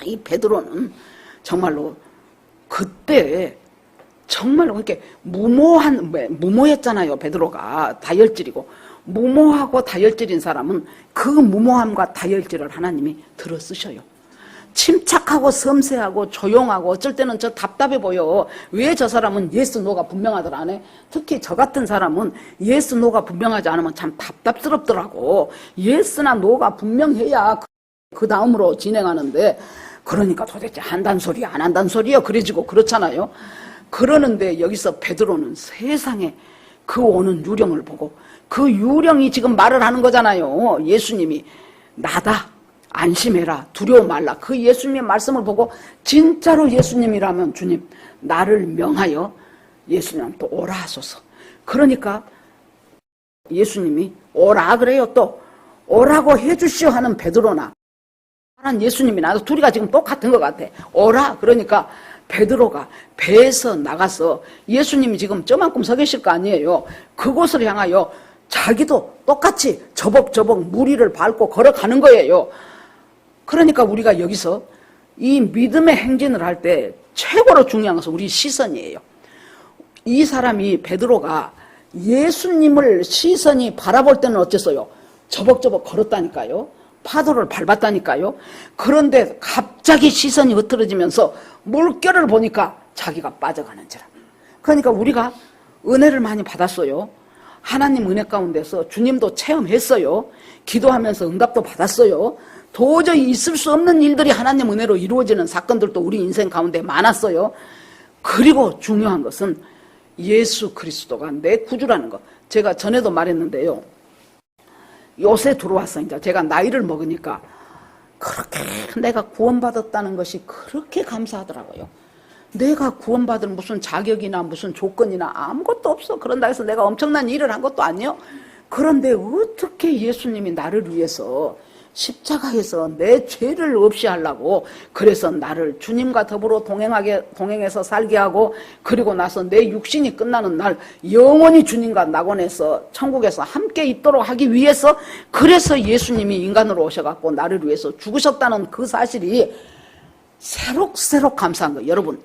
이 베드로는 정말로 그때 정말로 그렇게 무모했잖아요. 베드로가 다혈질이고, 무모하고 다혈질인 사람은 그 무모함과 다혈질을 하나님이 들어 쓰셔요. 침착하고 섬세하고 조용하고 어쩔 때는 저 답답해 보여. 왜 저 사람은 예스 노가 분명하더라 안 해? 특히 저 같은 사람은 예스 노가 분명하지 않으면 참 답답스럽더라고. 예스나 노가 분명해야 그 다음으로 진행하는데, 그러니까 도대체 한단 소리야 안 한단 소리야 그래지고 그렇잖아요. 그러는데 여기서 베드로는 세상에 그 오는 유령을 보고 그 유령이 지금 말을 하는 거잖아요. 예수님이 나다, 안심해라, 두려워 말라. 그 예수님의 말씀을 보고 진짜로 예수님이라면 주님 나를 명하여 예수님한테 오라 하소서. 그러니까 예수님이 오라 그래요. 또 오라고 해주시오 하는 베드로나 하나님 예수님이 나도 둘이가 지금 똑같은 것 같아. 오라 그러니까 베드로가 배에서 나가서 예수님이 지금 저만큼 서 계실 거 아니에요. 그곳을 향하여 자기도 똑같이 저벅저벅 무리를 밟고 걸어가는 거예요. 그러니까 우리가 여기서 이 믿음의 행진을 할 때 최고로 중요한 것은 우리 시선이에요. 이 사람이 베드로가 예수님을 시선이 바라볼 때는 어땠어요? 저벅저벅 걸었다니까요. 파도를 밟았다니까요. 그런데 갑자기 시선이 흐트러지면서 물결을 보니까 자기가 빠져가는지라. 그러니까 우리가 은혜를 많이 받았어요. 하나님 은혜 가운데서 주님도 체험했어요. 기도하면서 응답도 받았어요. 도저히 있을 수 없는 일들이 하나님 은혜로 이루어지는 사건들도 우리 인생 가운데 많았어요. 그리고 중요한 것은 예수 그리스도가 내 구주라는 것. 제가 전에도 말했는데요. 요새 들어왔어. 이제 제가 나이를 먹으니까 그렇게 내가 구원받았다는 것이 그렇게 감사하더라고요. 내가 구원받을 무슨 자격이나 무슨 조건이나 아무것도 없어. 그런다 해서 내가 엄청난 일을 한 것도 아니요. 그런데 어떻게 예수님이 나를 위해서 십자가에서 내 죄를 없이 하려고 그래서 나를 주님과 더불어 동행해서 살게 하고 그리고 나서 내 육신이 끝나는 날 영원히 주님과 낙원에서 천국에서 함께 있도록 하기 위해서 그래서 예수님이 인간으로 오셔갖고 나를 위해서 죽으셨다는 그 사실이 새록새록 감사한 거예요. 여러분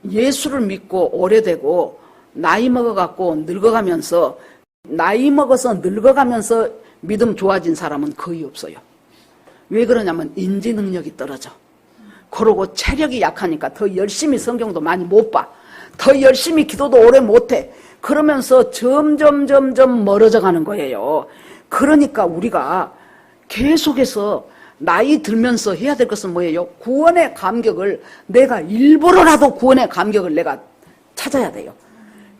예수를 믿고 오래되고 나이 먹어갖고 늙어가면서 나이 먹어서 늙어가면서 믿음 좋아진 사람은 거의 없어요. 왜 그러냐면 인지 능력이 떨어져. 그러고 체력이 약하니까 더 열심히 성경도 많이 못 봐. 더 열심히 기도도 오래 못해. 그러면서 점점 멀어져 가는 거예요. 그러니까 우리가 계속해서 나이 들면서 해야 될 것은 뭐예요? 구원의 감격을 내가 일부러라도 구원의 감격을 내가 찾아야 돼요.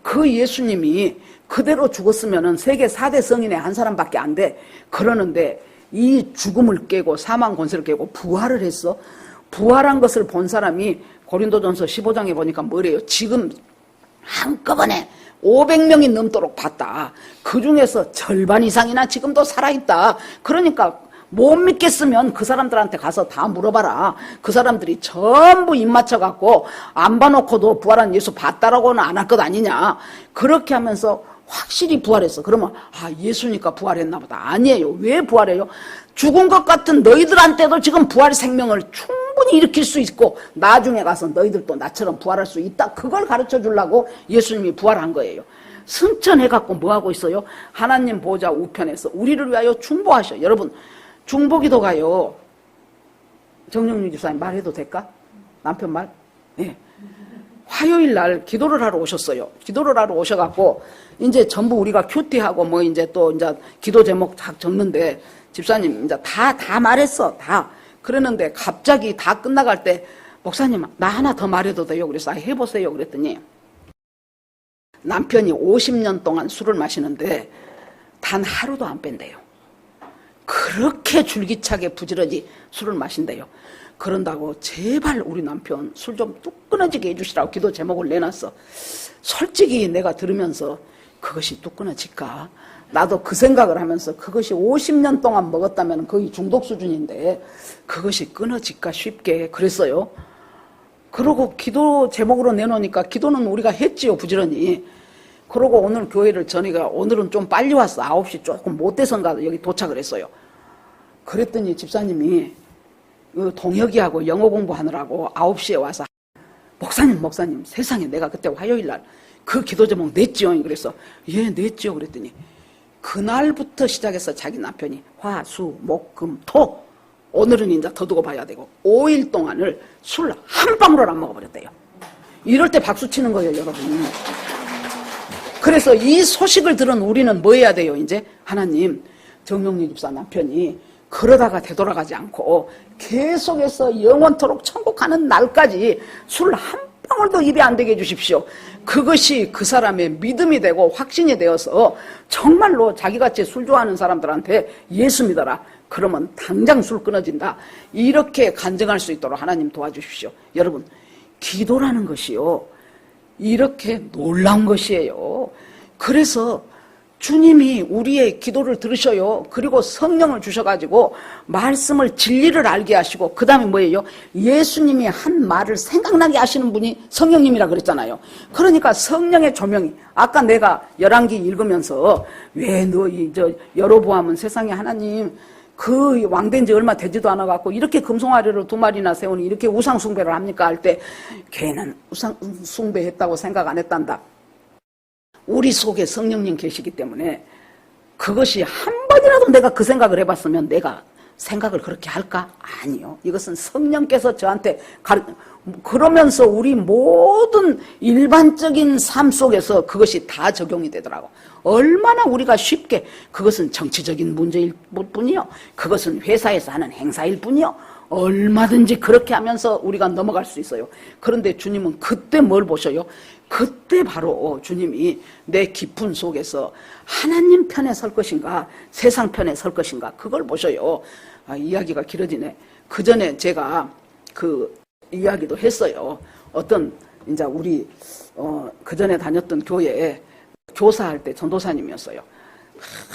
그 예수님이 그대로 죽었으면은 세계 4대 성인의 한 사람밖에 안 돼. 그러는데 이 죽음을 깨고 사망 권세를 깨고 부활을 했어. 부활한 것을 본 사람이 고린도전서 15장에 보니까 뭐래요? 지금 한꺼번에 500명이 넘도록 봤다. 그 중에서 절반 이상이나 지금도 살아있다. 그러니까 못 믿겠으면 그 사람들한테 가서 다 물어봐라. 그 사람들이 전부 입 맞춰갖고 안 봐놓고도 부활한 예수 봤다라고는 안 할 것 아니냐. 그렇게 하면서 확실히 부활했어. 그러면 예수니까 부활했나 보다. 아니에요. 왜 부활해요? 죽은 것 같은 너희들한테도 지금 부활 생명을 충분히 일으킬 수 있고 나중에 가서 너희들도 나처럼 부활할 수 있다. 그걸 가르쳐 주려고 예수님이 부활한 거예요. 승천해갖고 뭐하고 있어요? 하나님 보좌 우편에서 우리를 위하여 중보하셔. 여러분 중보기도가요. 정영민 집사님 말해도 될까? 남편 말? 네. 화요일 날 기도를 하러 오셨어요. 기도를 하러 오셔갖고 이제 전부 우리가 큐티하고 뭐 이제 또 이제 기도 제목 다 적는데 집사님 이제 다 말했어. 다. 그러는데 갑자기 다 끝나갈 때 목사님 나 하나 더 말해도 돼요? 그래서 해보세요. 그랬더니 남편이 50년 동안 술을 마시는데 단 하루도 안 뺀대요. 그렇게 줄기차게 부지런히 술을 마신대요. 그런다고 제발 우리 남편 술 좀 뚝 끊어지게 해주시라고 기도 제목을 내놨어. 솔직히 내가 들으면서 그것이 뚝 끊어질까? 나도 그 생각을 하면서 그것이 50년 동안 먹었다면 거의 중독 수준인데 그것이 끊어질까 싶게 그랬어요. 그러고 기도 제목으로 내놓으니까 기도는 우리가 했지요. 부지런히. 그러고 오늘 교회를 전이가 오늘은 좀 빨리 왔어. 9시 조금 못 돼서인가 여기 도착을 했어요. 그랬더니 집사님이 동혁이하고 영어 공부하느라고 9시에 와서 목사님 세상에 내가 그때 화요일 날 그 기도 제목 냈지요. 그래서 예 냈지요. 그랬더니 그날부터 시작해서 자기 남편이 화, 수, 목, 금, 토 오늘은 이제 더 두고 봐야 되고 5일 동안을 술 한 방울 안 먹어버렸대요. 이럴 때 박수 치는 거예요. 여러분. 그래서 이 소식을 들은 우리는 뭐 해야 돼요? 이제 하나님 정영리 집사 남편이 그러다가 되돌아가지 않고 계속해서 영원토록 천국 가는 날까지 술 한 방울도 입에 안 대게 해주십시오. 그것이 그 사람의 믿음이 되고 확신이 되어서 정말로 자기같이 술 좋아하는 사람들한테 예수 믿어라. 그러면 당장 술 끊어진다. 이렇게 간증할 수 있도록 하나님 도와주십시오. 여러분, 기도라는 것이요, 이렇게 놀라운 것이에요. 그래서 주님이 우리의 기도를 들으셔요. 그리고 성령을 주셔가지고 말씀을, 진리를 알게 하시고, 그 다음에 뭐예요? 예수님이 한 말을 생각나게 하시는 분이 성령님이라 그랬잖아요. 그러니까 성령의 조명이, 아까 내가 열왕기 읽으면서 왜 너 여로보암은 세상에 하나님 그 왕된 지 얼마 되지도 않아 갖고 이렇게 금송아지를 2마리나 세우니 이렇게 우상 숭배를 합니까? 할 때 걔는 우상 숭배했다고 생각 안 했단다. 우리 속에 성령님 계시기 때문에 그것이 한 번이라도 내가 그 생각을 해봤으면 내가 생각을 그렇게 할까? 아니요. 이것은 성령께서 저한테 그러면서 우리 모든 일반적인 삶 속에서 그것이 다 적용이 되더라고. 얼마나 우리가 쉽게, 그것은 정치적인 문제일 뿐이요, 그것은 회사에서 하는 행사일 뿐이요, 얼마든지 그렇게 하면서 우리가 넘어갈 수 있어요. 그런데 주님은 그때 뭘 보셔요? 그때 바로 주님이 내 깊은 속에서 하나님 편에 설 것인가 세상 편에 설 것인가 그걸 보셔요. 이야기가 길어지네. 그 전에 제가 그 이야기도 했어요. 어떤 이제 우리 그 전에 다녔던 교회에 교사할 때 전도사님이었어요.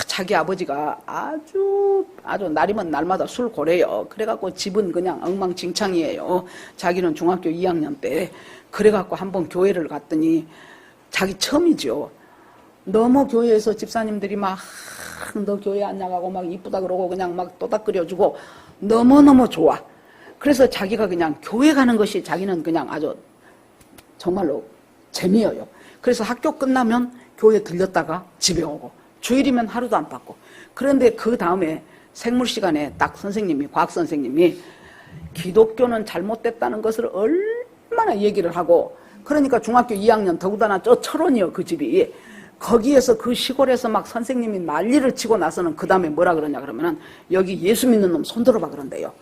자기 아버지가 아주 날이면 날마다 술 고래요. 그래갖고 집은 그냥 엉망진창이에요. 자기는 중학교 2학년 때. 그래갖고 한번 교회를 갔더니 자기 처음이죠. 너무 교회에서 집사님들이 막 너 교회 안 나가고 막 이쁘다 그러고 그냥 막 또닥거려주고 너무너무 좋아. 그래서 자기가 그냥 교회 가는 것이 자기는 그냥 아주 정말로 재미예요. 그래서 학교 끝나면 교회 들렸다가 집에 오고 주일이면 하루도 안 받고. 그런데 그 다음에 생물 시간에 딱 선생님이, 과학 선생님이 기독교는 잘못됐다는 것을 얼마나 얘기를 하고, 그러니까 중학교 2학년 더구나 저 철원이요, 그 집이. 거기에서 그 시골에서 막 선생님이 난리를 치고 나서는 그 다음에 뭐라 그러냐 그러면은 여기 예수 믿는 놈 손들어봐 그런대요.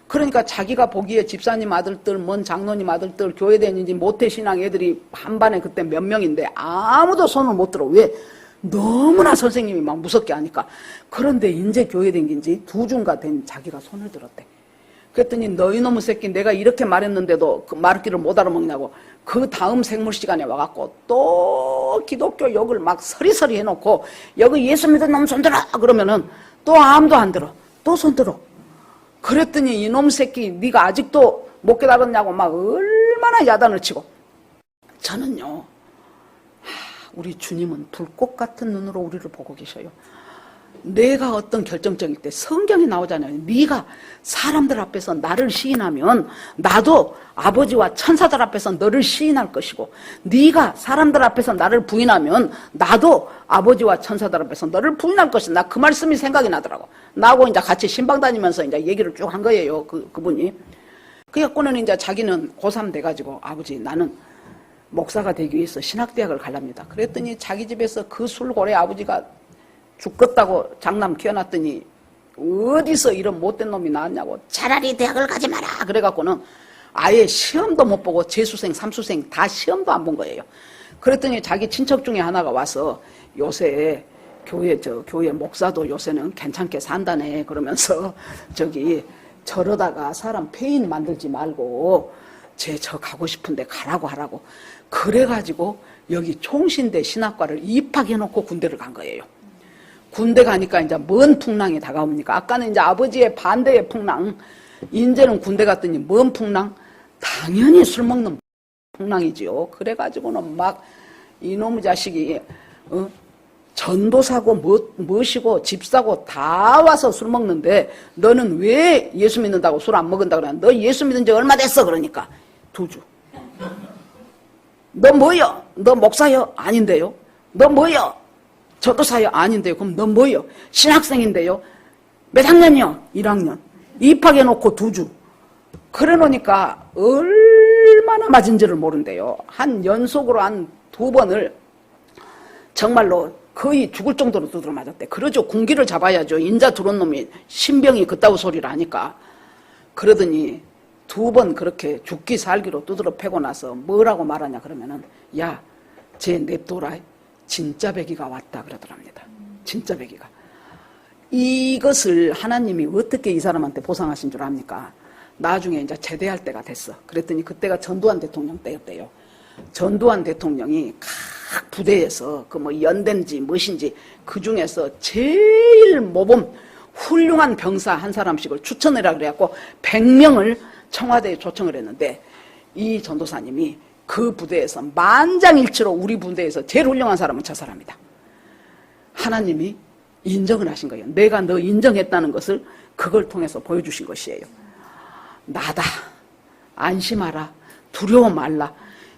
그러니까 자기가 보기에 집사님 아들들, 뭔 장로님 아들들, 교회 다니는지 모태신앙 애들이 반반에 그때 몇 명인데 아무도 손을 못 들어. 왜? 너무나 선생님이 막 무섭게 하니까. 그런데 이제 교회 댕긴 지 2주인가 된 자기가 손을 들었대. 그랬더니 너희 놈의 새끼 내가 이렇게 말했는데도 그 말귀를 못 알아먹냐고. 그 다음 생물 시간에 와갖고 또 기독교 욕을 막 서리서리 해놓고 여기 예수 믿은 놈 손들어 그러면은 또 아무도 안 들어. 또 손들어. 그랬더니 이놈 새끼 네가 아직도 못 깨달았냐고 막 얼마나 야단을 치고. 저는요, 우리 주님은 불꽃 같은 눈으로 우리를 보고 계셔요. 내가 어떤 결정적일 때 성경에 나오잖아요. 네가 사람들 앞에서 나를 시인하면 나도 아버지와 천사들 앞에서 너를 시인할 것이고, 네가 사람들 앞에서 나를 부인하면 나도 아버지와 천사들 앞에서 너를 부인할 것이다. 나 그 말씀이 생각이 나더라고. 나하고 이제 같이 신방 다니면서 이제 얘기를 쭉 한 거예요. 그분이. 그래갖고는 이제 자기는 고3 돼가지고 아버지 나는 목사가 되기 위해서 신학대학을 가랍니다. 그랬더니 자기 집에서 그 술고래 아버지가 죽겠다고 장남 키워놨더니 어디서 이런 못된 놈이 나왔냐고. 차라리 대학을 가지 마라. 그래갖고는 아예 시험도 못 보고 재수생, 삼수생 다 시험도 안 본 거예요. 그랬더니 자기 친척 중에 하나가 와서 요새 교회 목사도 요새는 괜찮게 산다네. 그러면서 저러다가 사람 폐인 만들지 말고 저 가고 싶은데 가라고 하라고. 그래가지고 여기 총신대 신학과를 입학해놓고 군대를 간 거예요. 군대 가니까 이제 뭔 풍랑이 다가옵니까? 아까는 이제 아버지의 반대의 풍랑, 이제는 군대 갔더니 뭔 풍랑? 당연히 술 먹는 풍랑이지요. 그래가지고는 막 이놈의 자식이 전도사고 무엇이고 집사고 다 와서 술 먹는데 너는 왜 예수 믿는다고 술 안 먹은다 그래? 너 예수 믿은 지 얼마 됐어? 그러니까 2주. 너 뭐여? 너 목사여? 아닌데요. 너 뭐여? 전도사여? 아닌데요. 그럼 너 뭐여? 신학생인데요. 몇 학년이요? 1학년. 입학해놓고 2주. 그래 놓으니까 얼마나 맞은지를 모른대요. 한 연속으로 한 2번을 정말로 거의 죽을 정도로 두드려 맞았대. 그러죠. 군기를 잡아야죠. 인자 들어온 놈이 신병이 그따구 소리를 하니까. 그러더니 2번 그렇게 죽기 살기로 두드러 패고 나서 뭐라고 말하냐 그러면은 야, 쟤 냅둬라. 진짜 배기가 왔다 그러더랍니다. 진짜 배기가. 이것을 하나님이 어떻게 이 사람한테 보상하신 줄 압니까? 나중에 이제 제대할 때가 됐어. 그랬더니 그때가 전두환 대통령 때였대요. 전두환 대통령이 각 부대에서 그 뭐 연대인지 무엇인지 그 중에서 제일 모범 훌륭한 병사 한 사람씩을 추천해라 그래갖고 100명을 청와대에 초청을 했는데 이 전도사님이 그 부대에서 만장일치로 우리 부대에서 제일 훌륭한 사람은 저 사람이다. 하나님이 인정을 하신 거예요. 내가 너 인정했다는 것을 그걸 통해서 보여주신 것이에요. 나다. 안심하라. 두려워 말라.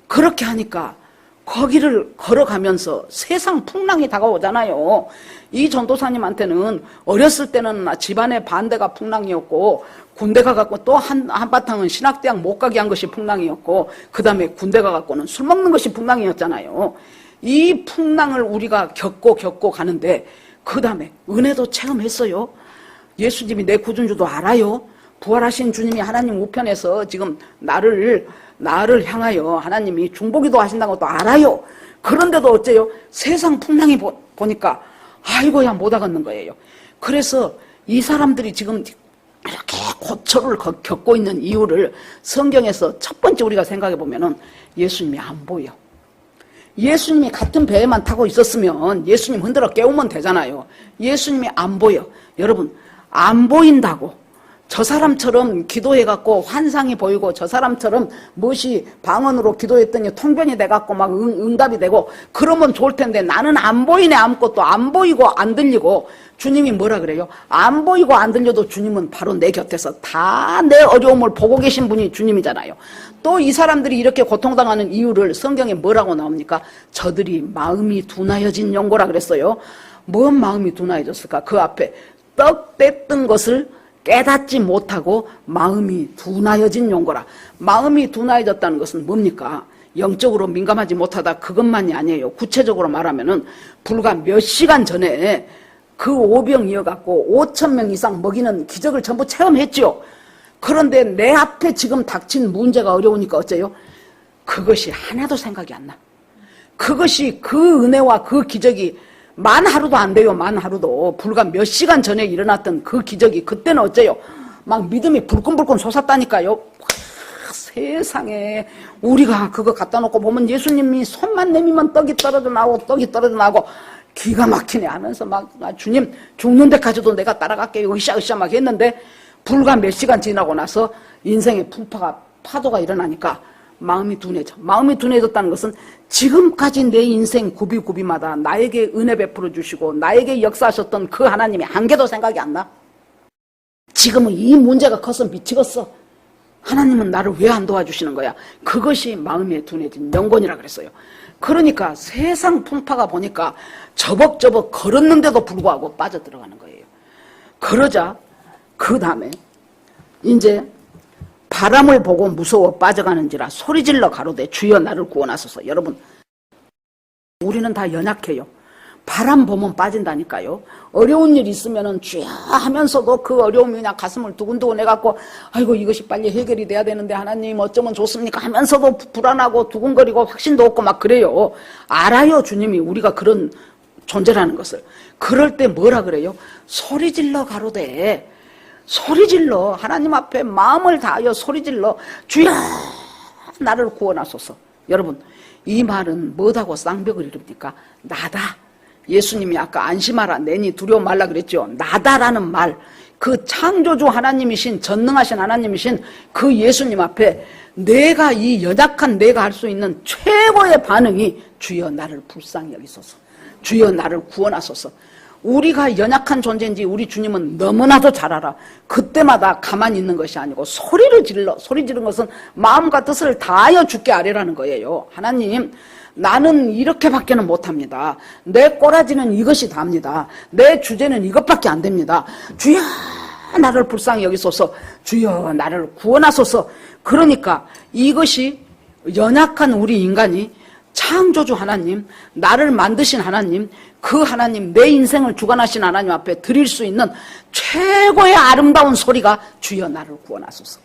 그렇게 하니까 거기를 걸어가면서 세상 풍랑이 다가오잖아요. 이 전도사님한테는 어렸을 때는 집안의 반대가 풍랑이었고 군대 가갖고 또 한바탕은 신학대학 못 가게 한 것이 풍랑이었고 그 다음에 군대 가갖고는 술 먹는 것이 풍랑이었잖아요. 이 풍랑을 우리가 겪고 가는데 그 다음에 은혜도 체험했어요. 예수님이 내 구준주도 알아요. 부활하신 주님이 하나님 우편에서 지금 나를 향하여 하나님이 중보기도 하신다는 것도 알아요. 그런데도 어째요? 세상 풍랑이 보니까 아이고야 못하겠는 거예요. 그래서 이 사람들이 지금 이렇게 고초를 겪고 있는 이유를 성경에서 첫 번째 우리가 생각해 보면은 예수님이 안 보여. 예수님이 같은 배에만 타고 있었으면 예수님 흔들어 깨우면 되잖아요. 예수님이 안 보여. 여러분, 안 보인다고 저 사람처럼 기도해갖고 환상이 보이고 저 사람처럼 무엇이 방언으로 기도했더니 통변이 돼갖고 막 응답이 되고 그러면 좋을 텐데 나는 안 보이네 아무것도 안 보이고 안 들리고 주님이 뭐라 그래요? 안 보이고 안 들려도 주님은 바로 내 곁에서 다 내 어려움을 보고 계신 분이 주님이잖아요. 또 이 사람들이 이렇게 고통당하는 이유를 성경에 뭐라고 나옵니까? 저들이 마음이 둔하여진 영고라 그랬어요. 뭔 마음이 둔하여졌을까? 그 앞에 떡 뗐던 것을 깨닫지 못하고 마음이 둔하여진 용거라. 마음이 둔하여졌다는 것은 뭡니까? 영적으로 민감하지 못하다 그것만이 아니에요. 구체적으로 말하면은 불과 몇 시간 전에 그 오병 이어갖고 5,000명 이상 먹이는 기적을 전부 체험했죠. 그런데 내 앞에 지금 닥친 문제가 어려우니까 어째요? 그것이 하나도 생각이 안 나. 그것이 그 은혜와 그 기적이 만 하루도 안 돼요. 만 하루도. 불과 몇 시간 전에 일어났던 그 기적이 그때는 어째요? 막 믿음이 불끈불끈 솟았다니까요. 세상에 우리가 그거 갖다 놓고 보면 예수님이 손만 내미면 떡이 떨어져 나오고 기가 막히네 하면서 막 주님 죽는 데까지도 내가 따라갈게요. 으쌰으쌰 막 했는데 불과 몇 시간 지나고 나서 인생의 파도가 일어나니까 마음이 둔해져. 마음이 둔해졌다는 것은 지금까지 내 인생 구비마다 나에게 은혜 베풀어 주시고 나에게 역사하셨던 그 하나님이 한 개도 생각이 안 나. 지금은 이 문제가 커서 미치겠어. 하나님은 나를 왜 안 도와주시는 거야? 그것이 마음에 둔해진 영혼이라 그랬어요. 그러니까 세상 풍파가 보니까 저벅저벅 걸었는데도 불구하고 빠져들어가는 거예요. 그러자 그 다음에 이제 바람을 보고 무서워 빠져가는지라 소리질러 가로되 주여 나를 구원하소서. 여러분, 우리는 다 연약해요. 바람 보면 빠진다니까요. 어려운 일 있으면은 주여 하면서도 그 어려움이 그냥 가슴을 두근두근 해갖고 아이고 이것이 빨리 해결이 돼야 되는데 하나님 어쩌면 좋습니까 하면서도 불안하고 두근거리고 확신도 없고 막 그래요. 알아요 주님이 우리가 그런 존재라는 것을. 그럴 때 뭐라 그래요? 소리질러 가로되, 소리질러 하나님 앞에 마음을 다하여 소리질러 주여 나를 구원하소서. 여러분, 이 말은 뭐다고 쌍벽을 이룹니까? 나다. 예수님이 아까 안심하라 내니 두려워 말라 그랬죠. 나다라는 말, 그 창조주 하나님이신 전능하신 하나님이신 그 예수님 앞에 내가 이 연약한 내가 할 수 있는 최고의 반응이 주여 나를 불쌍히 여기소서, 주여 나를 구원하소서. 우리가 연약한 존재인지 우리 주님은 너무나도 잘 알아. 그때마다 가만히 있는 것이 아니고 소리를 질러. 소리 지른 것은 마음과 뜻을 다하여 주께 아뢰라는 거예요. 하나님, 나는 이렇게밖에는 못합니다. 내 꼬라지는 이것이 답니다. 내 주제는 이것밖에 안 됩니다. 주여 나를 불쌍히 여기소서, 주여 나를 구원하소서. 그러니까 이것이 연약한 우리 인간이 창조주 하나님, 나를 만드신 하나님, 그 하나님, 내 인생을 주관하신 하나님 앞에 드릴 수 있는 최고의 아름다운 소리가 주여 나를 구원하소서,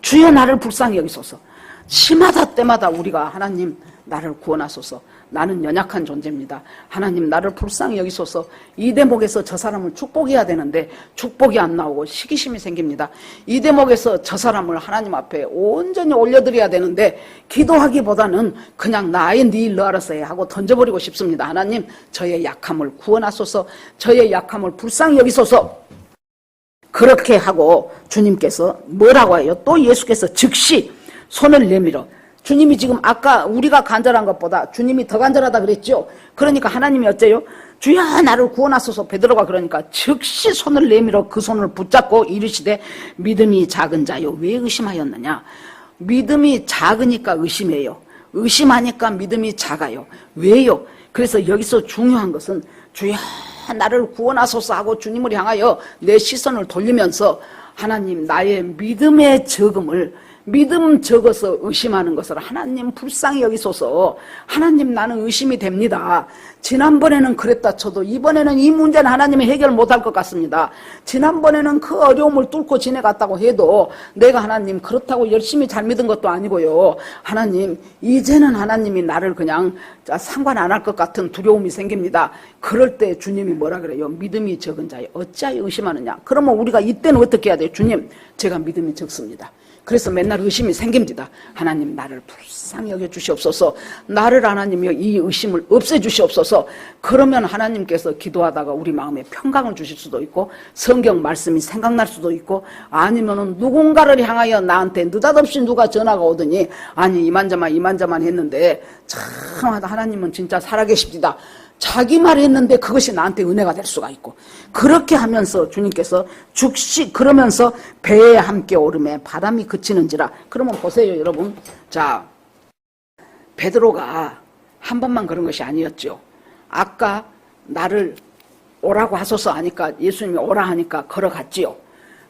주여 나를 불쌍히 여기소서. 시마다 때마다 우리가 하나님 나를 구원하소서. 나는 연약한 존재입니다. 하나님 나를 불쌍히 여기소서. 이 대목에서 저 사람을 축복해야 되는데 축복이 안 나오고 시기심이 생깁니다. 이 대목에서 저 사람을 하나님 앞에 온전히 올려드려야 되는데 기도하기보다는 그냥 나의 네 일 너 알아서 해 하고 던져버리고 싶습니다. 하나님 저의 약함을 구원하소서. 저의 약함을 불쌍히 여기소서. 그렇게 하고 주님께서 뭐라고 해요? 또 예수께서 즉시 손을 내밀어. 주님이 지금 아까 우리가 간절한 것보다 주님이 더 간절하다 그랬죠. 그러니까 하나님이 어째요? 주여 나를 구원하소서. 베드로가 그러니까 즉시 손을 내밀어 그 손을 붙잡고 이르시되 믿음이 작은 자요 왜 의심하였느냐. 믿음이 작으니까 의심해요. 의심하니까 믿음이 작아요. 왜요? 그래서 여기서 중요한 것은 주여 나를 구원하소서 하고 주님을 향하여 내 시선을 돌리면서 하나님 나의 믿음의 적음을 믿음 적어서 의심하는 것을 하나님 불쌍히 여기소서. 하나님 나는 의심이 됩니다. 지난번에는 그랬다 쳐도 이번에는 이 문제는 하나님이 해결 못할 것 같습니다. 지난번에는 그 어려움을 뚫고 지내갔다고 해도 내가 하나님 그렇다고 열심히 잘 믿은 것도 아니고요. 하나님 이제는 하나님이 나를 그냥 상관 안 할 것 같은 두려움이 생깁니다. 그럴 때 주님이 뭐라 그래요? 믿음이 적은 자여 어찌하여 의심하느냐. 그러면 우리가 이때는 어떻게 해야 돼요? 주님 제가 믿음이 적습니다. 그래서 맨날 의심이 생깁니다. 하나님 나를 불쌍히 여겨주시옵소서. 나를 하나님이여 이 의심을 없애주시옵소서. 그러면 하나님께서 기도하다가 우리 마음에 평강을 주실 수도 있고 성경 말씀이 생각날 수도 있고 아니면은 누군가를 향하여 나한테 느닷없이 누가 전화가 오더니 아니 이만저만 했는데 참 하나님은 진짜 살아계십니다. 자기 말 했는데 그것이 나한테 은혜가 될 수가 있고 그렇게 하면서 주님께서 즉시 그러면서 배에 함께 오름에 바람이 그치는지라. 그러면 보세요 여러분. 자 베드로가 한 번만 그런 것이 아니었죠. 아까 나를 오라고 하소서 하니까 예수님이 오라 하니까 걸어갔지요.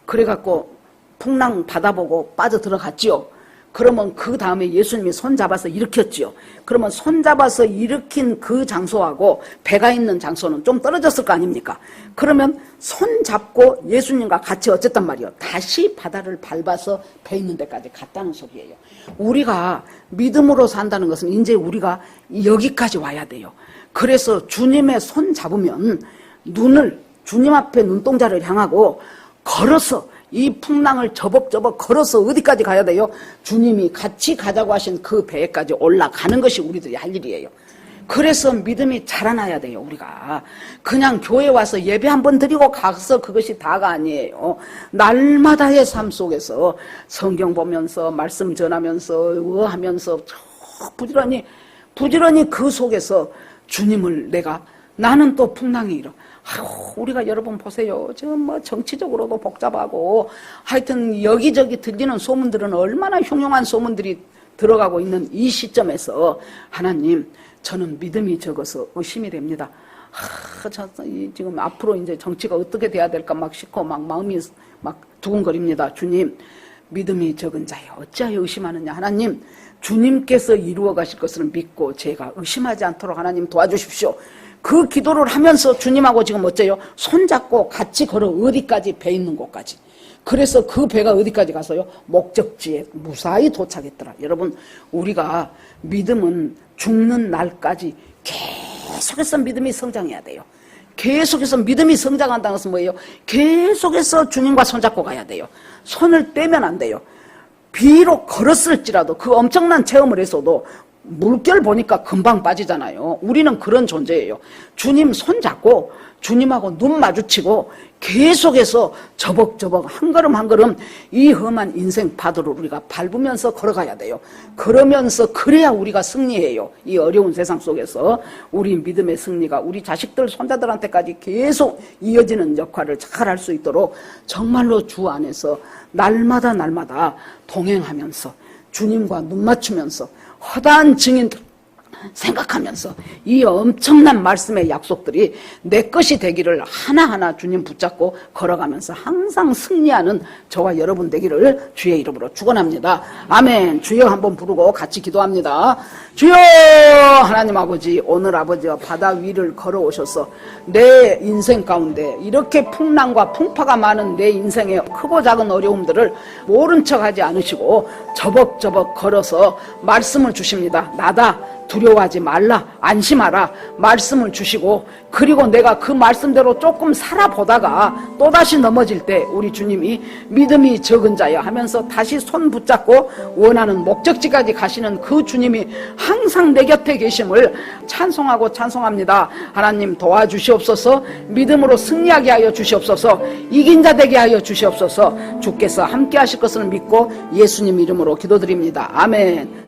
그래갖고 풍랑 받아보고 빠져 들어갔지요. 그러면 그 다음에 예수님이 손 잡아서 일으켰지요. 그러면 손 잡아서 일으킨 그 장소하고 배가 있는 장소는 좀 떨어졌을 거 아닙니까? 그러면 손 잡고 예수님과 같이 어쨌단 말이에요. 다시 바다를 밟아서 배 있는 데까지 갔다는 소리예요. 우리가 믿음으로 산다는 것은 이제 우리가 여기까지 와야 돼요. 그래서 주님의 손 잡으면 눈을 주님 앞에 눈동자를 향하고 걸어서 이 풍랑을 저벅저벅 걸어서 어디까지 가야 돼요? 주님이 같이 가자고 하신 그 배에까지 올라가는 것이 우리들이 할 일이에요. 그래서 믿음이 자라나야 돼요. 우리가 그냥 교회 와서 예배 한번 드리고 가서 그것이 다가 아니에요. 날마다의 삶 속에서 성경 보면서 말씀 전하면서 하면서 부지런히 그 속에서 주님을 나는 또 풍랑이 일어. 우리가 여러분 보세요. 지금 뭐 정치적으로도 복잡하고 하여튼 여기저기 들리는 소문들은 얼마나 흉흉한 소문들이 들어가고 있는 이 시점에서 하나님 저는 믿음이 적어서 의심이 됩니다. 지금 앞으로 이제 정치가 어떻게 돼야 될까 막 싶고 막 마음이 막 두근거립니다. 주님 믿음이 적은 자여 어찌하여 의심하느냐. 하나님 주님께서 이루어 가실 것을 믿고 제가 의심하지 않도록 하나님 도와주십시오. 그 기도를 하면서 주님하고 지금 어째요? 손잡고 같이 걸어 어디까지? 배 있는 곳까지. 그래서 그 배가 어디까지 가서요? 목적지에 무사히 도착했더라. 여러분 우리가 믿음은 죽는 날까지 계속해서 믿음이 성장해야 돼요. 계속해서 믿음이 성장한다는 것은 뭐예요? 계속해서 주님과 손잡고 가야 돼요. 손을 떼면 안 돼요. 비록 걸었을지라도 그 엄청난 체험을 했어도 물결 보니까 금방 빠지잖아요. 우리는 그런 존재예요. 주님 손잡고 주님하고 눈 마주치고 계속해서 저벅저벅 한 걸음 한 걸음 이 험한 인생 파도를 우리가 밟으면서 걸어가야 돼요. 그러면서 그래야 우리가 승리해요. 이 어려운 세상 속에서 우리 믿음의 승리가 우리 자식들 손자들한테까지 계속 이어지는 역할을 잘 할 수 있도록 정말로 주 안에서 날마다 동행하면서 주님과 눈 맞추면서 허다한 증인 생각하면서 이 엄청난 말씀의 약속들이 내 것이 되기를 하나하나 주님 붙잡고 걸어가면서 항상 승리하는 저와 여러분 되기를 주의 이름으로 축원합니다. 아멘. 주여 한번 부르고 같이 기도합니다. 주여 하나님 아버지, 오늘 아버지와 바다 위를 걸어오셔서 내 인생 가운데 이렇게 풍랑과 풍파가 많은 내 인생의 크고 작은 어려움들을 모른 척하지 않으시고 저벅저벅 걸어서 말씀을 주십니다. 나다, 두려워하지 말라, 안심하라 말씀을 주시고, 그리고 내가 그 말씀대로 조금 살아보다가 또다시 넘어질 때 우리 주님이 믿음이 적은 자여 하면서 다시 손 붙잡고 원하는 목적지까지 가시는 그 주님이 항상 내 곁에 계심을 찬송하고 찬송합니다. 하나님 도와주시옵소서. 믿음으로 승리하게 하여 주시옵소서. 이긴 자 되게 하여 주시옵소서. 주께서 함께 하실 것을 믿고 예수님 이름으로 기도드립니다. 아멘.